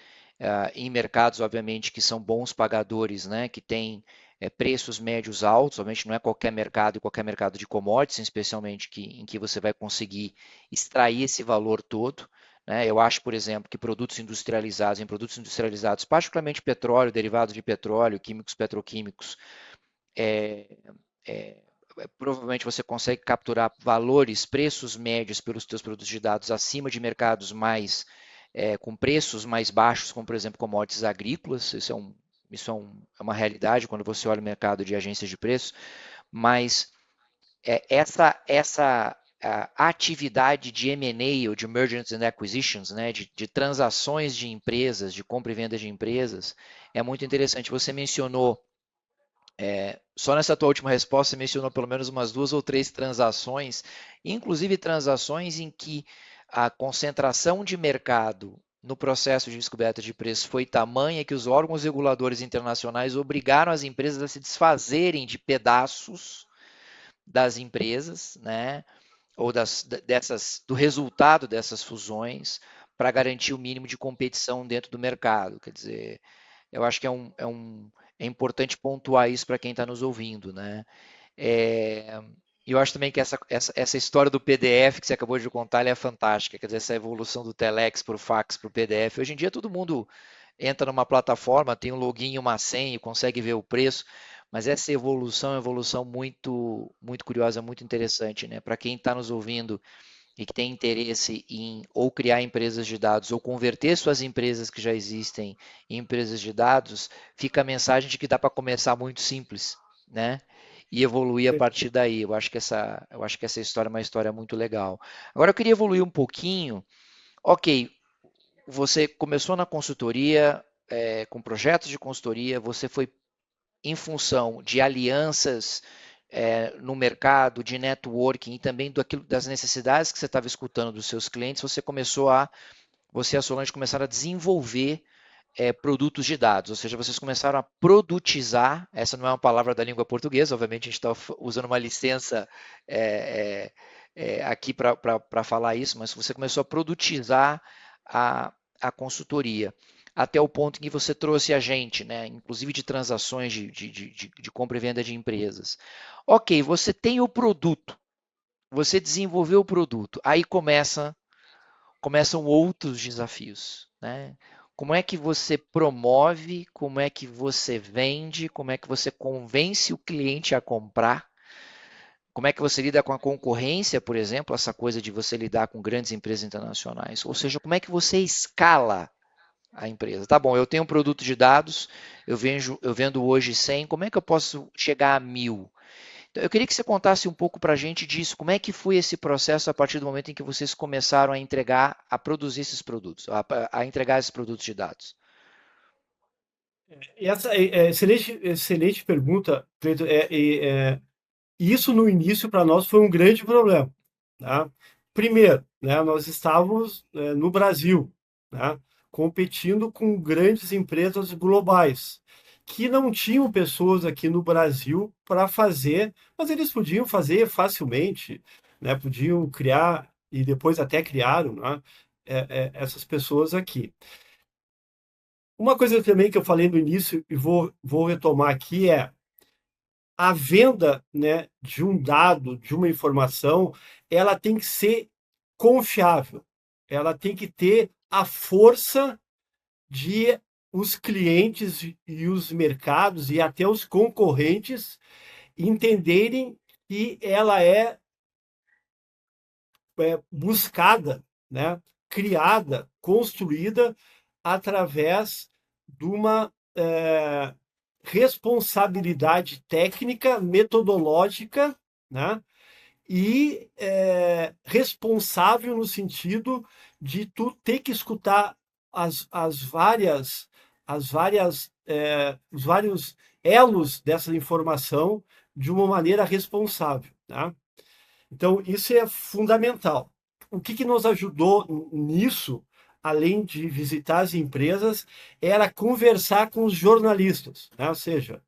em mercados, obviamente, que são bons pagadores, né, que têm preços médios altos, obviamente não é qualquer mercado de commodities, especialmente em que você vai conseguir extrair esse valor todo. Né? Eu acho, por exemplo, que em produtos industrializados, particularmente petróleo, derivados de petróleo, químicos petroquímicos, é, é, provavelmente você consegue capturar valores, preços médios pelos seus produtos de dados acima de mercados com preços mais baixos, como por exemplo commodities agrícolas. É uma realidade quando você olha o mercado de agências de preços, mas essa a atividade de M&A ou de Mergers and Acquisitions, né, de transações de empresas, de compra e venda de empresas, é muito interessante. Você mencionou só nessa tua última resposta, você mencionou pelo menos umas 2 ou 3 transações, inclusive transações em que a concentração de mercado no processo de descoberta de preços foi tamanha que os órgãos reguladores internacionais obrigaram as empresas a se desfazerem de pedaços das empresas, né, ou do resultado dessas fusões para garantir o mínimo de competição dentro do mercado. Quer dizer, eu acho que é importante pontuar isso para quem está nos ouvindo, né? Eu acho também que essa história do PDF que você acabou de contar, ela é fantástica. Quer dizer, essa evolução do Telex para o fax para o PDF. Hoje em dia todo mundo entra numa plataforma, tem um login e uma senha, e consegue ver o preço, mas essa evolução é uma evolução muito, muito curiosa, muito interessante, né? Para quem está nos ouvindo e que tem interesse em ou criar empresas de dados ou converter suas empresas que já existem em empresas de dados, fica a mensagem de que dá para começar muito simples, né? E evoluir a partir daí. Eu acho que essa história é uma história muito legal. Agora eu queria evoluir um pouquinho. Ok, você começou na consultoria, com projetos de consultoria, você foi em função de alianças no mercado, de networking e também das necessidades que você estava escutando dos seus clientes, você e a Solange começaram a desenvolver produtos de dados, ou seja, vocês começaram a produtizar, essa não é uma palavra da língua portuguesa, obviamente a gente está usando uma licença aqui para falar isso, mas você começou a produtizar a consultoria até o ponto em que você trouxe a gente, né, inclusive de transações de compra e venda de empresas. Ok, você tem o produto, você desenvolveu o produto, aí começam outros desafios, né? Como é que você promove, como é que você vende, como é que você convence o cliente a comprar, como é que você lida com a concorrência, por exemplo, essa coisa de você lidar com grandes empresas internacionais, ou seja, como é que você escala a empresa. Tá bom, eu tenho um produto de dados, eu vendo hoje 100, como é que eu posso chegar a 1.000? Então, eu queria que você contasse um pouco para a gente disso, como é que foi esse processo a partir do momento em que vocês começaram a produzir esses produtos, a entregar esses produtos de dados. E essa excelente pergunta, Cleiton. Isso no início para nós foi um grande problema, tá? Primeiro, né, nós estávamos no Brasil, né, competindo com grandes empresas globais que não tinham pessoas aqui no Brasil para fazer, mas eles podiam fazer facilmente, né? Podiam criar e depois até criaram, né, essas pessoas aqui. Uma coisa também que eu falei no início e vou retomar aqui é a venda, né, de um dado, de uma informação, ela tem que ser confiável. Ela tem que ter a força de os clientes e os mercados e até os concorrentes entenderem que ela buscada, né, criada, construída através de uma responsabilidade técnica, metodológica, né, e responsável no sentido de tu ter que escutar os vários elos dessa informação de uma maneira responsável, né? Então, isso é fundamental. O que nos ajudou nisso, além de visitar as empresas, era conversar com os jornalistas, né? Ou seja,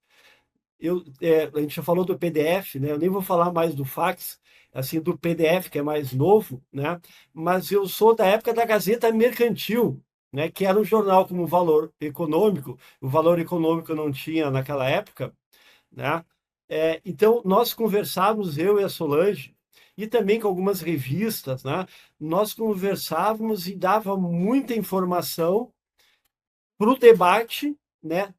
a gente já falou do PDF, né? Eu nem vou falar mais do fax, assim, do PDF, que é mais novo, né? Mas eu sou da época da Gazeta Mercantil, né? Que era um jornal como Valor Econômico. O Valor Econômico não tinha naquela época, né? Então, nós conversávamos, eu e a Solange, e também com algumas revistas, né? Nós conversávamos e dava muita informação para o debate, né?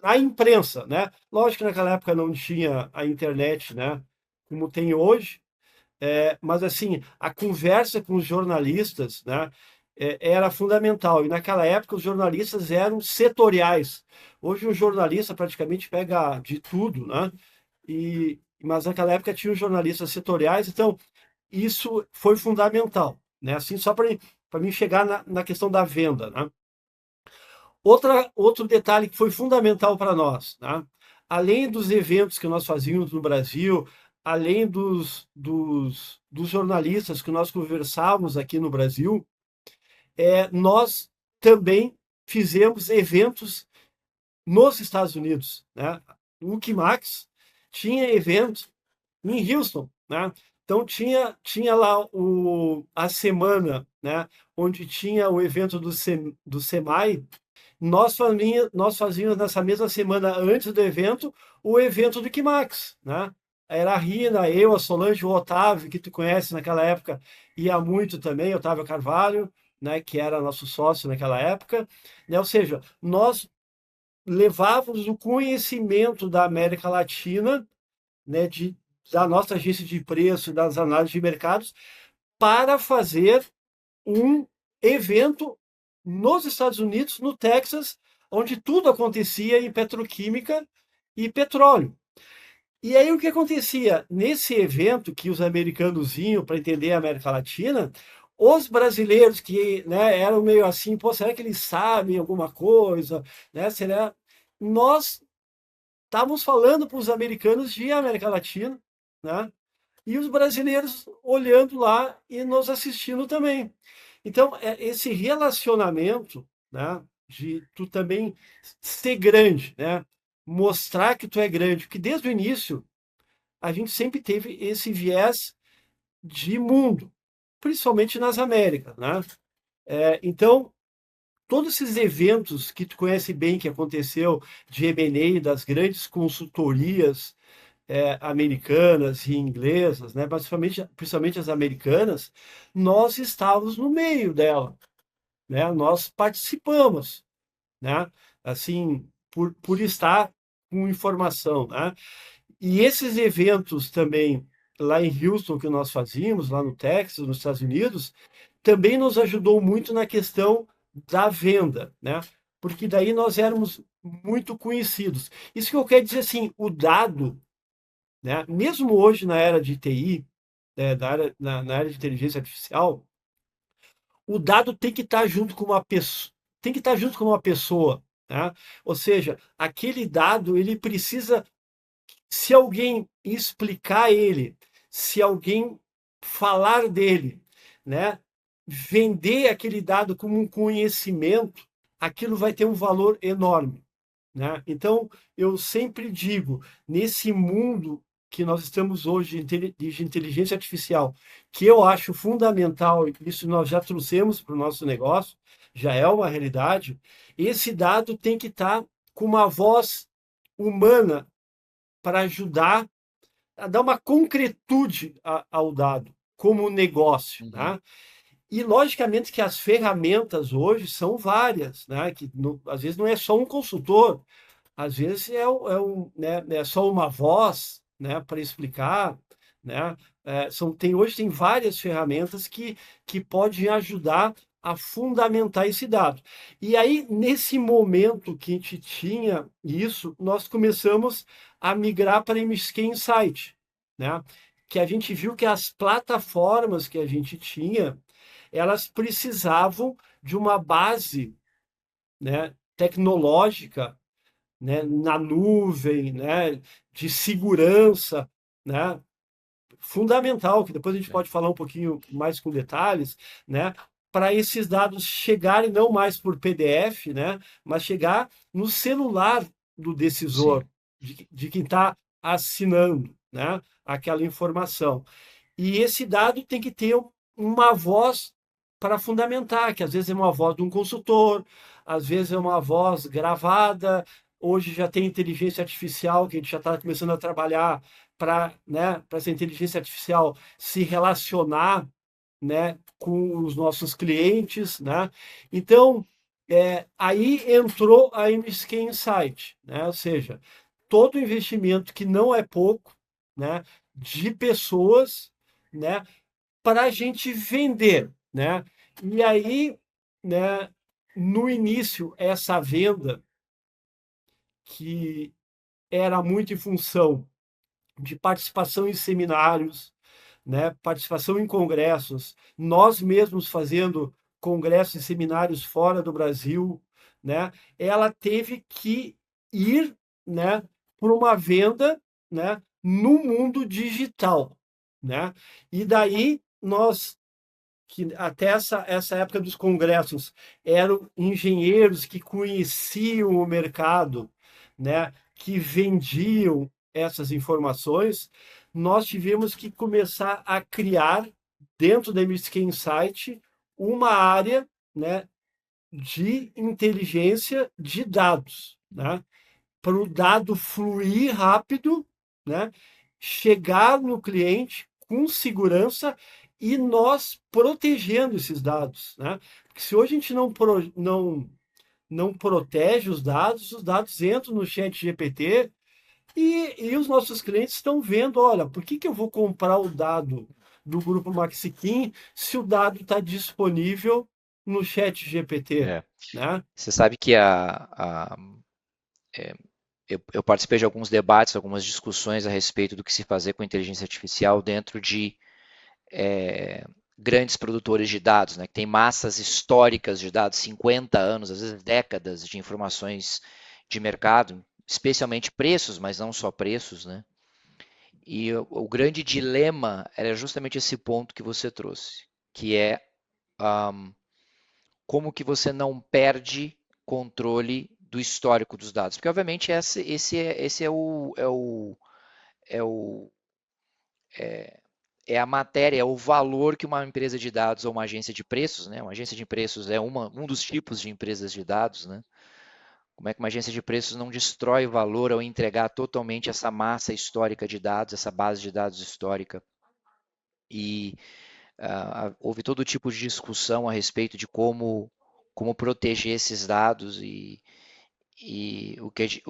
Na imprensa, né? Lógico que naquela época não tinha a internet, né? Como tem hoje, mas assim, a conversa com os jornalistas, né? Era fundamental. E naquela época os jornalistas eram setoriais. Hoje um jornalista praticamente pega de tudo, né? Mas naquela época tinha os jornalistas setoriais, então isso foi fundamental, né? Assim, só para mim chegar na questão da venda, né? Outro detalhe que foi fundamental para nós, né? Além dos eventos que nós fazíamos no Brasil, além dos jornalistas que nós conversávamos aqui no Brasil, nós também fizemos eventos nos Estados Unidos, né? O Wikimax tinha evento em Houston, né? Então tinha lá a semana, né? Onde tinha o evento do SEMAI. Nós fazíamos nessa mesma semana antes do evento o evento do Wikimax, né? Era a Rina, eu, a Solange, o Otávio, que tu conhece naquela época, ia muito também, Otávio Carvalho, né? Que era nosso sócio naquela época, né? Ou seja, nós levávamos o conhecimento da América Latina, né? Da nossa agência de preço, das análises de mercados, para fazer um evento nos Estados Unidos, no Texas, onde tudo acontecia em petroquímica e petróleo. E aí o que acontecia? Nesse evento que os americanos iam para entender a América Latina, os brasileiros que, né, eram meio assim, pô, será que eles sabem alguma coisa? Né? Será? Nós estávamos falando para os americanos de América Latina, né? E os brasileiros olhando lá e nos assistindo também. Então, esse relacionamento, né, de tu também ser grande, né, mostrar que tu é grande, porque desde o início a gente sempre teve esse viés de mundo, principalmente nas Américas, né? Então, todos esses eventos que tu conhece bem que aconteceu de M&A, das grandes consultorias americanas e inglesas, né, principalmente as americanas, nós estávamos no meio dela, né? Nós participamos, né? Assim, por estar com informação, né? E esses eventos também lá em Houston que nós fazíamos, lá no Texas, nos Estados Unidos, também nos ajudou muito na questão da venda, né? Porque daí nós éramos muito conhecidos. Isso que eu quero dizer assim, o dado, né? Mesmo hoje na era de TI, na área de inteligência artificial, o dado tem que estar junto com uma pessoa, tem que estar junto com uma pessoa, né? Ou seja, aquele dado ele precisa, se alguém explicar ele, se alguém falar dele, né? Vender aquele dado como um conhecimento, aquilo vai ter um valor enorme, né? Então, eu sempre digo, nesse mundo que nós estamos hoje de inteligência artificial, que eu acho fundamental, e isso nós já trouxemos para o nosso negócio, já é uma realidade, esse dado tem que estar com uma voz humana para ajudar a dar uma concretude ao dado, como negócio, Uhum. né? E, logicamente, que as ferramentas hoje são várias, né? Que às vezes não é só um consultor, às vezes né, é só uma voz, né, para explicar, né? Hoje tem várias ferramentas que podem ajudar a fundamentar esse dado. E aí, nesse momento que a gente tinha isso, nós começamos a migrar para MSK Insight, né? Que a gente viu que as plataformas que a gente tinha, elas precisavam de uma base, né, tecnológica, né, na nuvem, né, de segurança, né, fundamental, que depois a gente É, pode falar um pouquinho mais com detalhes, né, para esses dados chegarem não mais por PDF, né, mas chegar no celular do decisor, sim, de quem está assinando, né, aquela informação. E esse dado tem que ter uma voz para fundamentar, que às vezes é uma voz de um consultor, às vezes é uma voz gravada. Hoje já tem inteligência artificial, que a gente já está começando a trabalhar para, né, para essa inteligência artificial se relacionar, né, com os nossos clientes, né? Então, aí entrou a MSK Insight, né? Ou seja, todo investimento que não é pouco, né, de pessoas, né, para a gente vender, né? E aí, né, no início, essa venda que era muito em função de participação em seminários, né, participação em congressos, nós mesmos fazendo congressos e seminários fora do Brasil, né, ela teve que ir, né, para uma venda, né, no mundo digital, né? E daí nós que até essa época dos congressos eram engenheiros que conheciam o mercado, né, que vendiam essas informações, nós tivemos que começar a criar, dentro da MSK Insight, uma área, né, de inteligência de dados, né, para o dado fluir rápido, né, chegar no cliente com segurança e nós protegendo esses dados, né? Porque se hoje a gente não protege os dados entram no chat GPT e os nossos clientes estão vendo, olha, por que eu vou comprar o dado do grupo Maxiquim se o dado está disponível no chat GPT, é. né? Você sabe que eu participei de alguns debates, algumas discussões a respeito do que se fazer com inteligência artificial dentro de grandes produtores de dados, né, que tem massas históricas de dados, 50 anos, às vezes décadas de informações de mercado, especialmente preços, mas não só preços, né? E o grande dilema era justamente esse ponto que você trouxe, que é como que você não perde controle do histórico dos dados. Porque, obviamente, esse é o é a matéria, é o valor que uma empresa de dados ou uma agência de preços, né? Uma agência de preços é um dos tipos de empresas de dados, né? Como é que uma agência de preços não destrói valor ao entregar totalmente essa massa histórica de dados, essa base de dados histórica? E houve todo tipo de discussão a respeito de como proteger esses dados e o que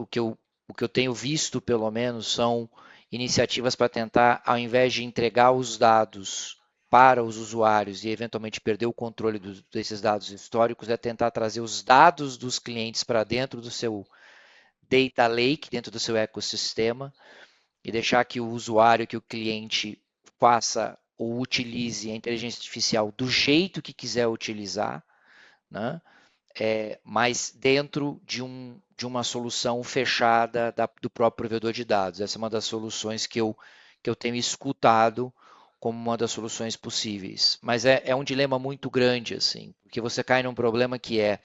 eu tenho visto, pelo menos, são iniciativas para tentar, ao invés de entregar os dados para os usuários e eventualmente perder o controle desses dados históricos, é tentar trazer os dados dos clientes para dentro do seu data lake, dentro do seu ecossistema, e deixar que o usuário, que o cliente faça ou utilize a inteligência artificial do jeito que quiser utilizar, né? Mas dentro de uma solução fechada do próprio provedor de dados. Essa é uma das soluções que eu tenho escutado como uma das soluções possíveis. Mas é um dilema muito grande, assim, porque você cai num problema que é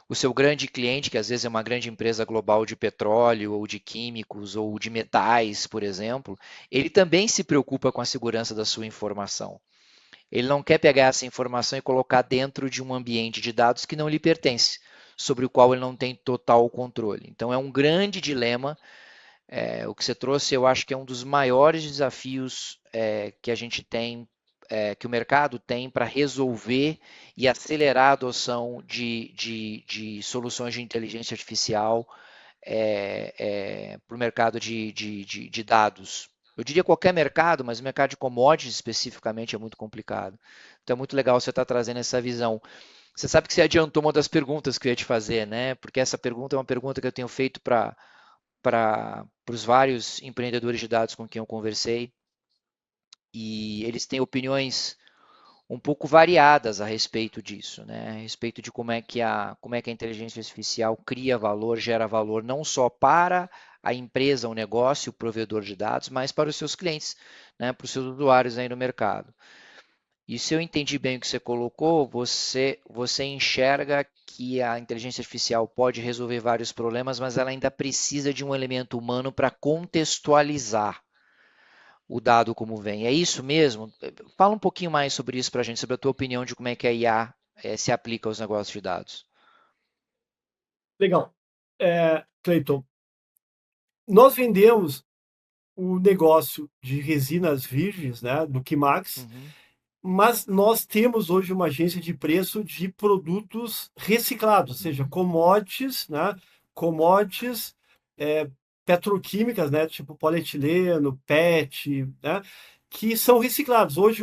o seu grande cliente, que às vezes é uma grande empresa global de petróleo, ou de químicos, ou de metais, por exemplo, ele também se preocupa com a segurança da sua informação. Ele não quer pegar essa informação e colocar dentro de um ambiente de dados que não lhe pertence, sobre o qual ele não tem total controle. Então é um grande dilema. O que você trouxe, eu acho que é um dos maiores desafios que a gente tem, que o mercado tem para resolver e acelerar a adoção de soluções de inteligência artificial para o mercado de dados. Eu diria qualquer mercado, mas o mercado de commodities especificamente é muito complicado. Então é muito legal você estar trazendo essa visão. Você sabe que você adiantou uma das perguntas que eu ia te fazer, né? Porque essa pergunta é uma pergunta que eu tenho feito para os vários empreendedores de dados com quem eu conversei, e eles têm opiniões um pouco variadas a respeito disso, né? A respeito de como é que a inteligência artificial cria valor, gera valor não só para a empresa, o negócio, o provedor de dados, mas para os seus clientes, né? Para os seus usuários aí no mercado. E se eu entendi bem o que você colocou, você enxerga que a inteligência artificial pode resolver vários problemas, mas ela ainda precisa de um elemento humano para contextualizar o dado como vem. É isso mesmo? Fala um pouquinho mais sobre isso para a gente, sobre a tua opinião de como é que a IA se aplica aos negócios de dados. Legal. Cleiton, nós vendemos o negócio de resinas virgens, né, do Kimax, Uhum, mas nós temos hoje uma agência de preço de produtos reciclados, ou seja, commodities, né, commodities é, petroquímicas, né, tipo polietileno, PET, né, que são reciclados. Hoje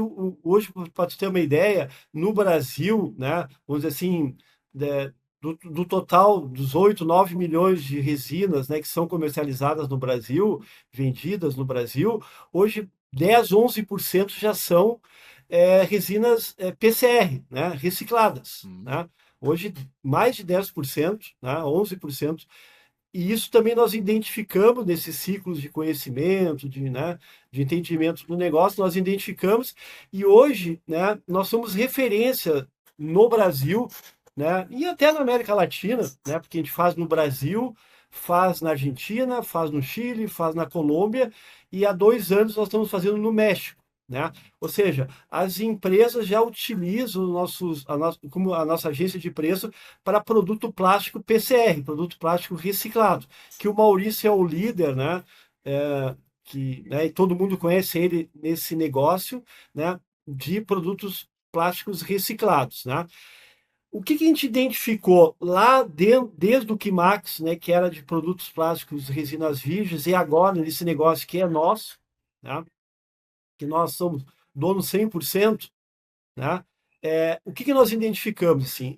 para tu ter uma ideia, no Brasil, né, vamos dizer assim, né, do total dos 8, 9 milhões de resinas, né, que são comercializadas no Brasil, vendidas no Brasil, hoje 10, 11% já são resinas PCR, né, recicladas. uhum, Né? Hoje, mais de 10%, né, 11%. E isso também nós identificamos nesses ciclos de conhecimento, né, de entendimento do negócio, nós identificamos. E hoje, né, nós somos referência no Brasil, né, e até na América Latina, né, porque a gente faz no Brasil, faz na Argentina, faz no Chile, faz na Colômbia, e há 2 anos nós estamos fazendo no México. Né? Ou seja, as empresas já utilizam como a nossa agência de preço para produto plástico PCR, produto plástico reciclado, que o Maurício é o líder, né? E todo mundo conhece ele nesse negócio, né? De produtos plásticos reciclados, né? O que a gente identificou lá desde o Kimax, né? Que era de produtos plásticos, resinas virgens, e agora nesse negócio que é nosso, né? Que nós somos donos 100%, né? O que nós identificamos, assim?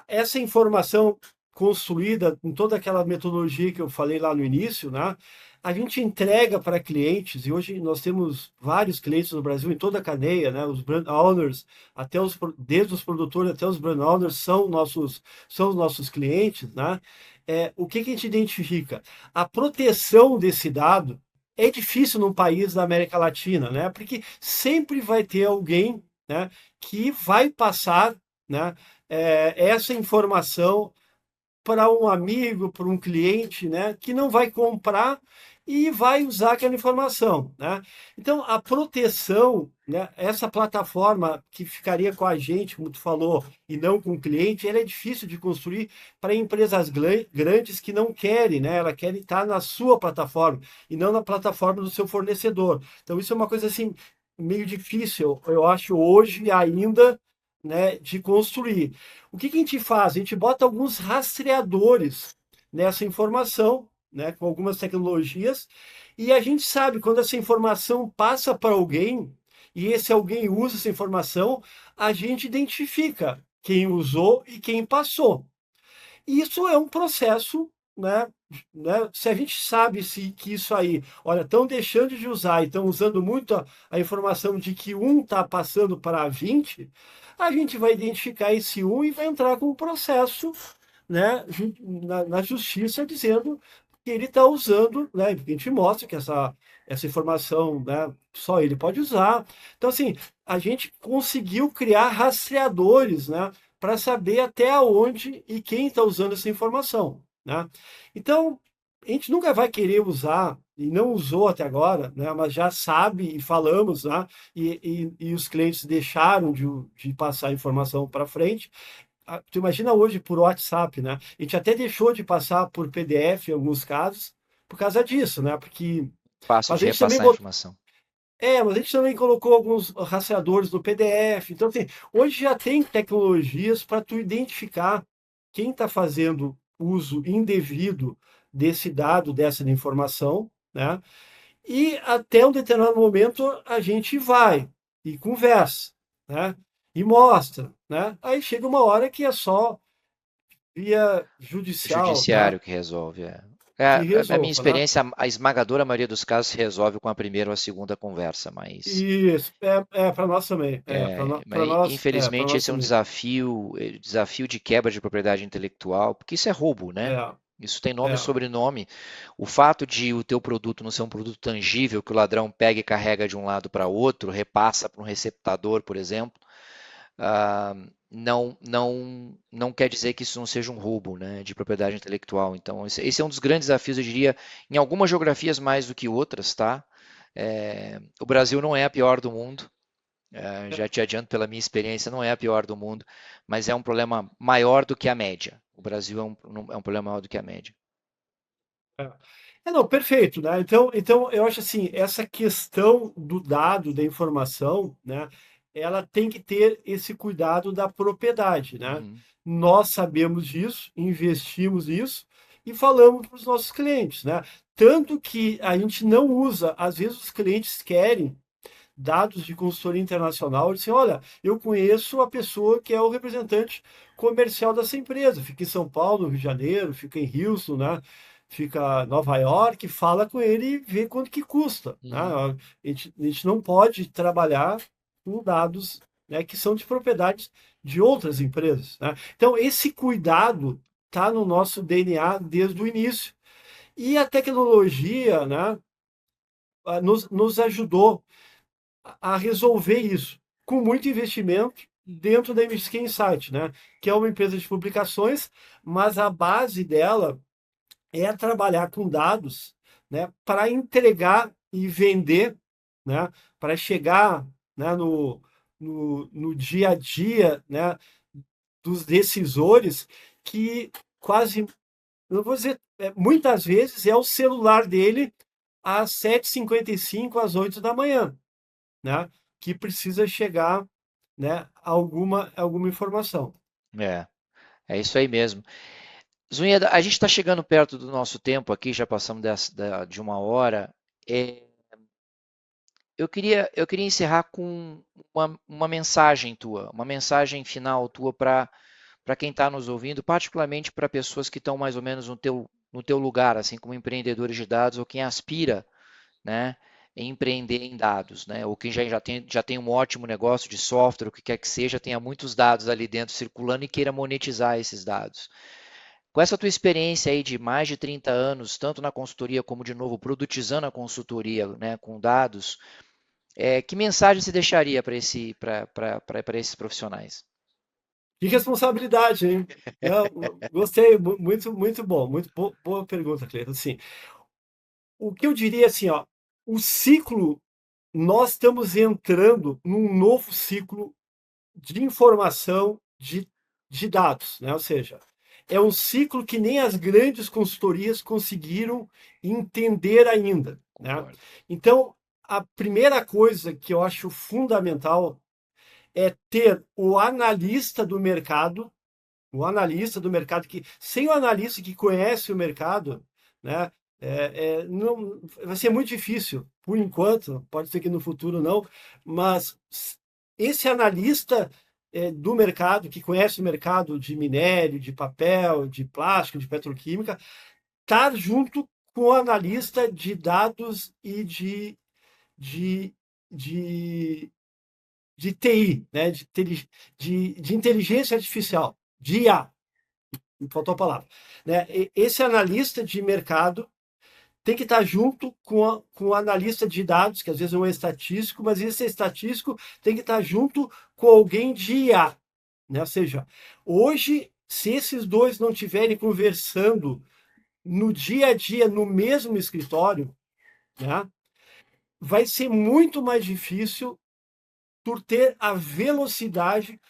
Essa informação construída com toda aquela metodologia que eu falei lá no início, né? A gente entrega para clientes, e hoje nós temos vários clientes no Brasil, em toda a cadeia, né? Os brand owners, desde os produtores até os brand owners são os nossos clientes, né? O que a gente identifica? A proteção desse dado é difícil num país da América Latina, né? Porque sempre vai ter alguém, né, que vai passar, né, essa informação para um amigo, para um cliente, né, que não vai comprar e vai usar aquela informação, né? Então, a proteção, né, essa plataforma que ficaria com a gente, como tu falou, e não com o cliente, ela é difícil de construir para empresas grandes que não querem, né? Ela quer estar na sua plataforma e não na plataforma do seu fornecedor. Então, isso é uma coisa assim meio difícil, eu acho hoje ainda, né, de construir. O que a gente faz? A gente bota alguns rastreadores nessa informação, né, com algumas tecnologias, e a gente sabe quando essa informação passa para alguém e esse alguém usa essa informação, a gente identifica quem usou e quem passou. Isso é um processo, né? Se a gente sabe que isso aí, olha, estão deixando de usar e estão usando muito a informação de que um está passando para 20, a gente vai identificar esse um e vai entrar com um processo, né, na justiça dizendo que ele está usando, né? Porque a gente mostra que essa informação, né, só ele pode usar. Então, assim, a gente conseguiu criar rastreadores, né, para saber até onde e quem está usando essa informação, né? Então, a gente nunca vai querer usar, e não usou até agora, né, mas já sabe e falamos, né, e os clientes deixaram de passar a informação para frente. Tu imagina hoje por WhatsApp, né? A gente até deixou de passar por PDF em alguns casos por causa disso, né? Porque fácil mas de a gente também repassar a informação. mas a gente também colocou alguns rastreadores no PDF. Então, assim, hoje já tem tecnologias para tu identificar quem está fazendo uso indevido, desse dado, dessa informação, né? E até um determinado momento a gente vai e conversa, né? E mostra, né? Aí chega uma hora que é só via O judicial, tá? judiciário que resolve. É. Que A minha resolva, né? experiência, a esmagadora maioria dos casos se resolve com a primeira ou a segunda conversa, mas Isso, para nós também, para nós, para infelizmente nós esse é um também. desafio, desafio de quebra de propriedade intelectual, porque isso é roubo, né? É, Isso tem nome e é, sobrenome. O fato de o teu produto não ser um produto tangível, que o ladrão pega e carrega de um lado para outro, repassa para um receptador, por exemplo, ah, não quer dizer que isso não seja um roubo, né, de propriedade intelectual. Então, esse é um dos grandes desafios, eu diria, em algumas geografias mais do que outras, tá? O Brasil não é a pior do mundo, é, já te adianto pela minha experiência, não é a pior do mundo, mas é um problema maior do que a média. O Brasil é um problema maior do que a média. é. Não, perfeito, né? Então eu acho assim, essa questão do dado, da informação, né? Ela tem que ter esse cuidado da propriedade, né? Uhum, Nós sabemos disso, investimos nisso e falamos para os nossos clientes, né? Tanto que a gente não usa, às vezes os clientes querem dados de consultoria internacional, disse, olha, eu conheço a pessoa que é o representante comercial dessa empresa, fica em São Paulo, no Rio de Janeiro, fica em Houston, né? Fica em Nova York, fala com ele e vê quanto que custa, né? uhum. A gente não pode trabalhar com dados, né, que são de propriedades de outras empresas, né? Então, esse cuidado está no nosso DNA desde o início. E a tecnologia, né, nos ajudou a resolver isso, com muito investimento dentro da MSK Insight, né? Que é uma empresa de publicações, mas a base dela é trabalhar com dados, né? Para entregar e vender, né? Para chegar, né? No dia a dia, né? Dos decisores que quase, eu vou dizer, muitas vezes é o celular dele às 7h55, às 8 da manhã, né? Que precisa chegar, né, alguma informação. É, é isso aí mesmo. Zunheda, a gente está chegando perto do nosso tempo aqui, já passamos de uma hora. É, eu queria encerrar com uma mensagem tua, uma mensagem final tua para quem está nos ouvindo, particularmente para pessoas que estão mais ou menos no teu lugar, assim como empreendedores de dados ou quem aspira, né, em empreender em dados, né, ou quem já tem um ótimo negócio de software, o que quer que seja, tenha muitos dados ali dentro circulando e queira monetizar esses dados. Com essa tua experiência aí de mais de 30 anos, tanto na consultoria como de novo produtizando a consultoria, né, com dados, que mensagem você deixaria para esses profissionais? Que responsabilidade, hein? Não, gostei, muito, muito bom, muito boa pergunta, Cleiton. Assim, o que eu diria assim, ó, o ciclo, nós estamos entrando num novo ciclo de informação de dados, né? Ou seja, é um ciclo que nem as grandes consultorias conseguiram entender ainda, né? Concordo. Então, a primeira coisa que eu acho fundamental é ter o analista do mercado que, sem o analista que conhece o mercado, né, não, vai ser muito difícil, por enquanto, pode ser que no futuro não, mas esse analista do mercado, que conhece o mercado de minério, de papel, de plástico, de petroquímica, estar junto com o analista de dados e de, de, de TI, né? De inteligência artificial, de IA, me faltou a palavra. Né? Esse analista de mercado tem que estar junto com o analista de dados, que às vezes não é estatístico, mas esse estatístico tem que estar junto com alguém de IA. Né? Ou seja, hoje, se esses dois não estiverem conversando no dia a dia, no mesmo escritório, né? Vai ser muito mais difícil por ter a velocidade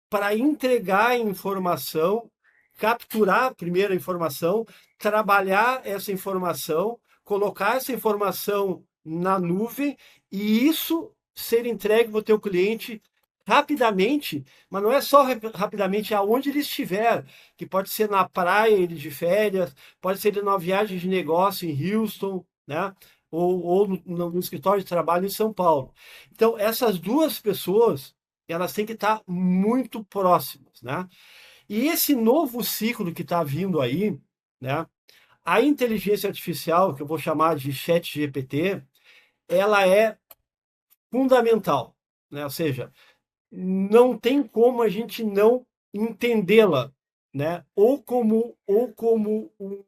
para entregar a informação, capturar a primeira informação, trabalhar essa informação, colocar essa informação na nuvem e isso ser entregue para o teu cliente rapidamente, mas não é só rapidamente, aonde ele estiver, que pode ser na praia, ele de férias, pode ser ele numa viagem de negócio em Houston, né? Ou no escritório de trabalho em São Paulo. Então, essas duas pessoas, elas têm que estar muito próximas, né? E esse novo ciclo que está vindo aí, né? A inteligência artificial, que eu vou chamar de chat GPT, ela é fundamental, né? Ou seja, não tem como a gente não entendê-la, né? Ou como um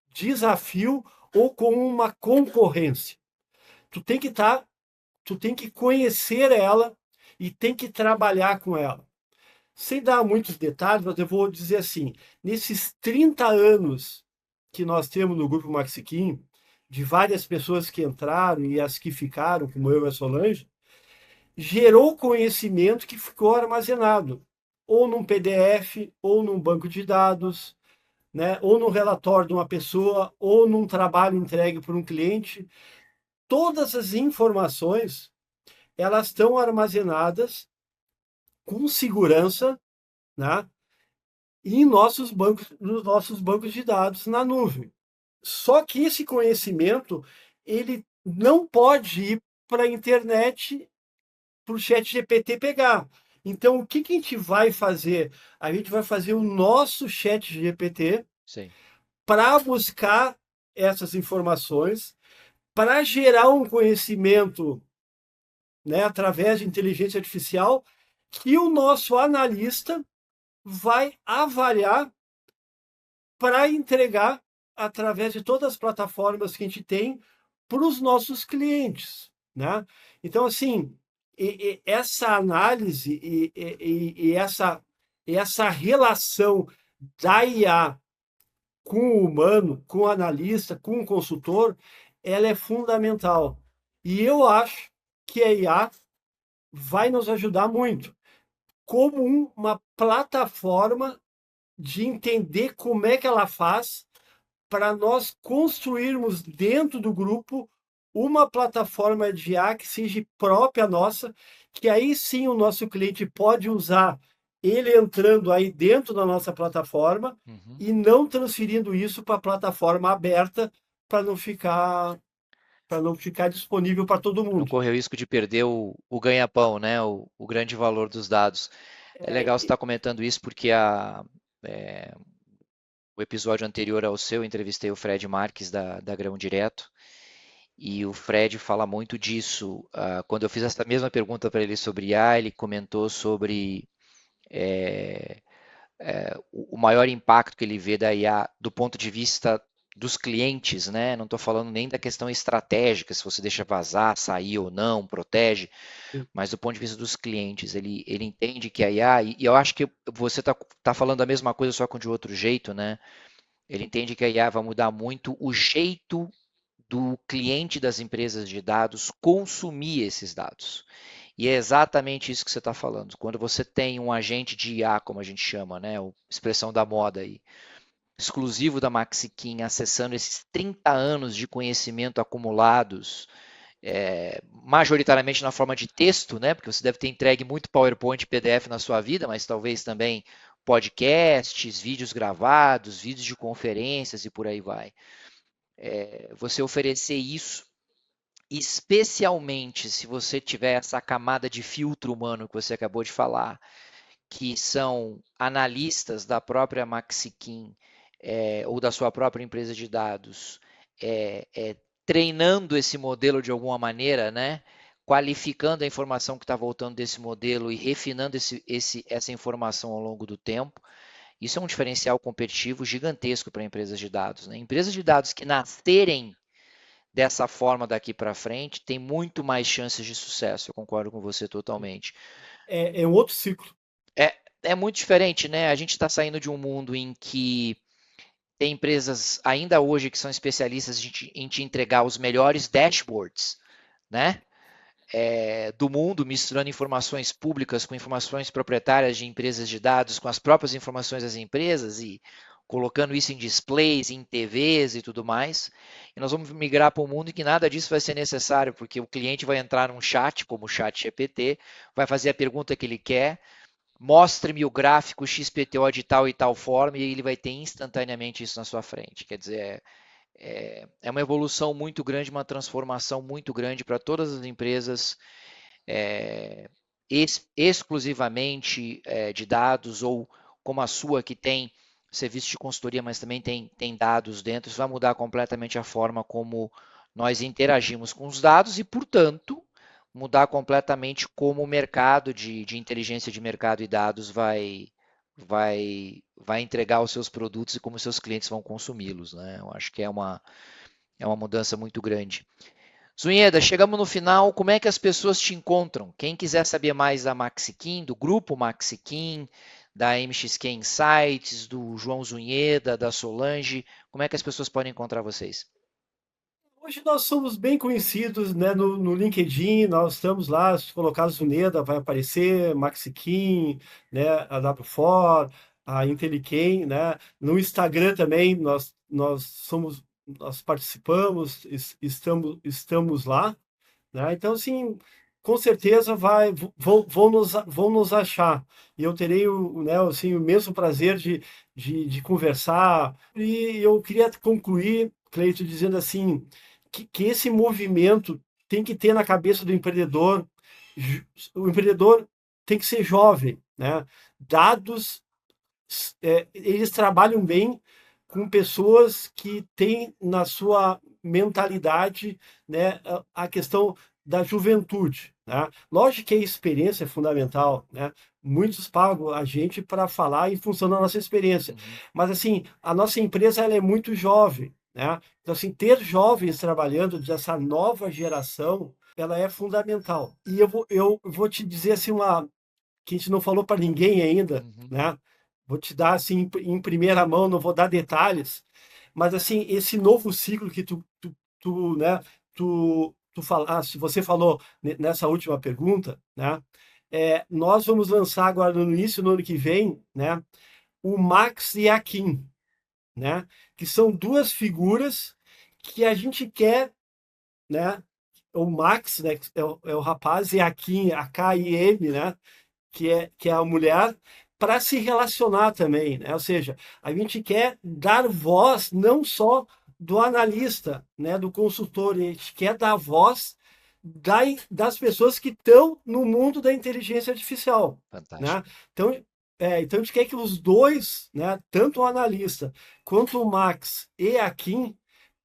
desafio ou como uma concorrência. Tu tem que estar, tu tem que conhecer ela e tem que trabalhar com ela. Sem dar muitos detalhes, mas eu vou dizer assim, nesses 30 anos que nós temos no grupo Maxiquim, de várias pessoas que entraram e as que ficaram, como eu e a Solange, gerou conhecimento que ficou armazenado, ou num PDF, ou num banco de dados, né? Ou num relatório de uma pessoa, ou num trabalho entregue por um cliente. Todas as informações, elas estão armazenadas com segurança, né? Nos nossos bancos de dados na nuvem. Só que esse conhecimento, ele não pode ir para a internet para o chat GPT pegar. Então, o que, que a gente vai fazer? A gente vai fazer o nosso chat GPT Sim. para buscar essas informações, para gerar um conhecimento, né, através de inteligência artificial, que o nosso analista vai avaliar para entregar através de todas as plataformas que a gente tem para os nossos clientes, né? Então, assim, essa análise e essa relação da IA com o humano, com o analista, com o consultor, ela é fundamental. E eu acho que a IA vai nos ajudar muito, como uma plataforma de entender como é que ela faz para nós construirmos dentro do grupo uma plataforma de IA que seja própria nossa, que aí sim o nosso cliente pode usar ele entrando aí dentro da nossa plataforma Uhum. e não transferindo isso para a plataforma aberta para não ficar disponível para todo Não mundo. correr o risco de perder o ganha-pão, né? O grande valor dos dados. É legal você estar comentando isso porque é, o episódio anterior ao seu, entrevistei o Fred Marques da Grão Direto. E o Fred fala muito disso. Quando eu fiz essa mesma pergunta para ele sobre IA, ele comentou sobre é, o maior impacto que ele vê da IA do ponto de vista dos clientes, né? Não estou falando nem da questão estratégica, se você deixa vazar, sair ou não, protege, mas do ponto de vista dos clientes, ele entende que a IA, e eu acho que você tá falando a mesma coisa, só com de outro jeito, né? Ele entende que a IA vai mudar muito o jeito do cliente das empresas de dados consumir esses dados. E é exatamente isso que você está falando. Quando você tem um agente de IA, como a gente chama, né, expressão da moda aí, exclusivo da Maxiquim, acessando esses 30 anos de conhecimento acumulados, majoritariamente na forma de texto, né, porque você deve ter entregue muito PowerPoint e PDF na sua vida, mas talvez também podcasts, vídeos gravados, vídeos de conferências e por aí vai. Você oferecer isso, especialmente se você tiver essa camada de filtro humano que você acabou de falar, que são analistas da própria Maxiquim ou da sua própria empresa de dados, treinando esse modelo de alguma maneira, né? Qualificando a informação que está voltando desse modelo e refinando essa informação ao longo do tempo. Isso é um diferencial competitivo gigantesco para empresas de dados, né? Empresas de dados que nascerem dessa forma daqui para frente têm muito mais chances de sucesso. Eu concordo com você totalmente. É um outro ciclo. É muito diferente, né? A gente está saindo de um mundo em que tem empresas ainda hoje que são especialistas em te entregar os melhores dashboards, né? Do mundo, misturando informações públicas com informações proprietárias de empresas de dados, com as próprias informações das empresas, e colocando isso em displays, em TVs e tudo mais. E nós vamos migrar para um mundo em que nada disso vai ser necessário, porque o cliente vai entrar num chat, como o chat GPT, vai fazer a pergunta que ele quer, mostre-me o gráfico XPTO de tal e tal forma, e ele vai ter instantaneamente isso na sua frente. Quer dizer, é uma evolução muito grande, uma transformação muito grande para todas as empresas, exclusivamente de dados, ou como a sua, que tem serviço de consultoria, mas também tem dados dentro. Isso vai mudar completamente a forma como nós interagimos com os dados e, portanto, mudar completamente como o mercado de inteligência de mercado e dados vai entregar os seus produtos e como os seus clientes vão consumi-los, né? Eu acho que é uma mudança muito grande. Zunheda, chegamos no final. Como é que as pessoas te encontram? Quem quiser saber mais da Maxiquim, do grupo Maxiquim, da MXQ Insights, do João Zunheda, da Solange, como é que as pessoas podem encontrar vocês? Hoje nós somos bem conhecidos, né, no LinkedIn, nós estamos lá, se colocar Zuneda vai aparecer, Maxiquim, né, a W4, a Intelliquem, né, no Instagram também nós participamos, estamos lá, né, então assim, com certeza vão nos achar, e eu terei né, assim, o mesmo prazer de conversar, e eu queria concluir, Cleito, dizendo assim, que esse movimento tem que ter na cabeça do empreendedor. O empreendedor tem que ser jovem, né? Dados, eles trabalham bem com pessoas que têm na sua mentalidade, né, a questão da juventude, né? Lógico que a experiência é fundamental, né? Muitos pagam a gente para falar em função da nossa experiência, mas assim, a nossa empresa ela é muito jovem, né? Então, assim, ter jovens trabalhando dessa nova geração, ela é fundamental. E eu vou te dizer assim, que a gente não falou para ninguém ainda, né? Vou te dar assim em primeira mão, não vou dar detalhes, mas assim, esse novo ciclo que né, tu falaste, você falou nessa última pergunta, né? Nós vamos lançar agora no início do ano que vem, né? O Max e a Kim, né? Que são duas figuras que a gente quer, né? O Max, né? É o rapaz, e a Kim, a K-I-M, né? Que é a mulher, para se relacionar também, né? Ou seja, a gente quer dar voz não só do analista, né? Do consultor, a gente quer dar voz das pessoas que estão no mundo da inteligência artificial, né? Fantástico. Então a gente quer que os dois, né, tanto o analista quanto o Max e a Kim,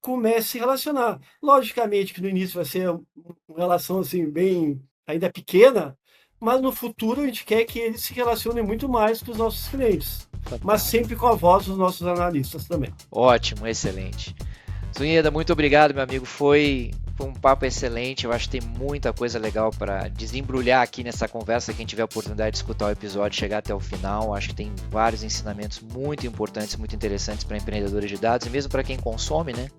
comecem a se relacionar. Logicamente que no início vai ser uma relação assim, bem ainda pequena, mas no futuro a gente quer que eles se relacionem muito mais com os nossos clientes, mas Fantástico. sempre com a voz dos nossos analistas também. Ótimo, excelente. Zunheda, muito obrigado, meu amigo. Foi um papo excelente. Eu acho que tem muita coisa legal para desembrulhar aqui nessa conversa. Quem tiver a oportunidade de escutar o episódio, chegar até o final, acho que tem vários ensinamentos muito importantes, muito interessantes para empreendedores de dados e mesmo para quem consome, né?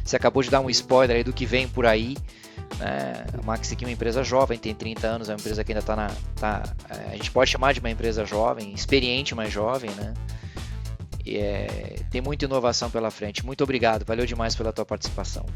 Você acabou de dar um spoiler aí do que vem por aí. A Maxiquim é uma empresa jovem, tem 30 anos, é uma empresa que ainda está a gente pode chamar de uma empresa jovem, experiente, mas jovem, né? E tem muita inovação pela frente. Muito obrigado, valeu demais pela tua participação.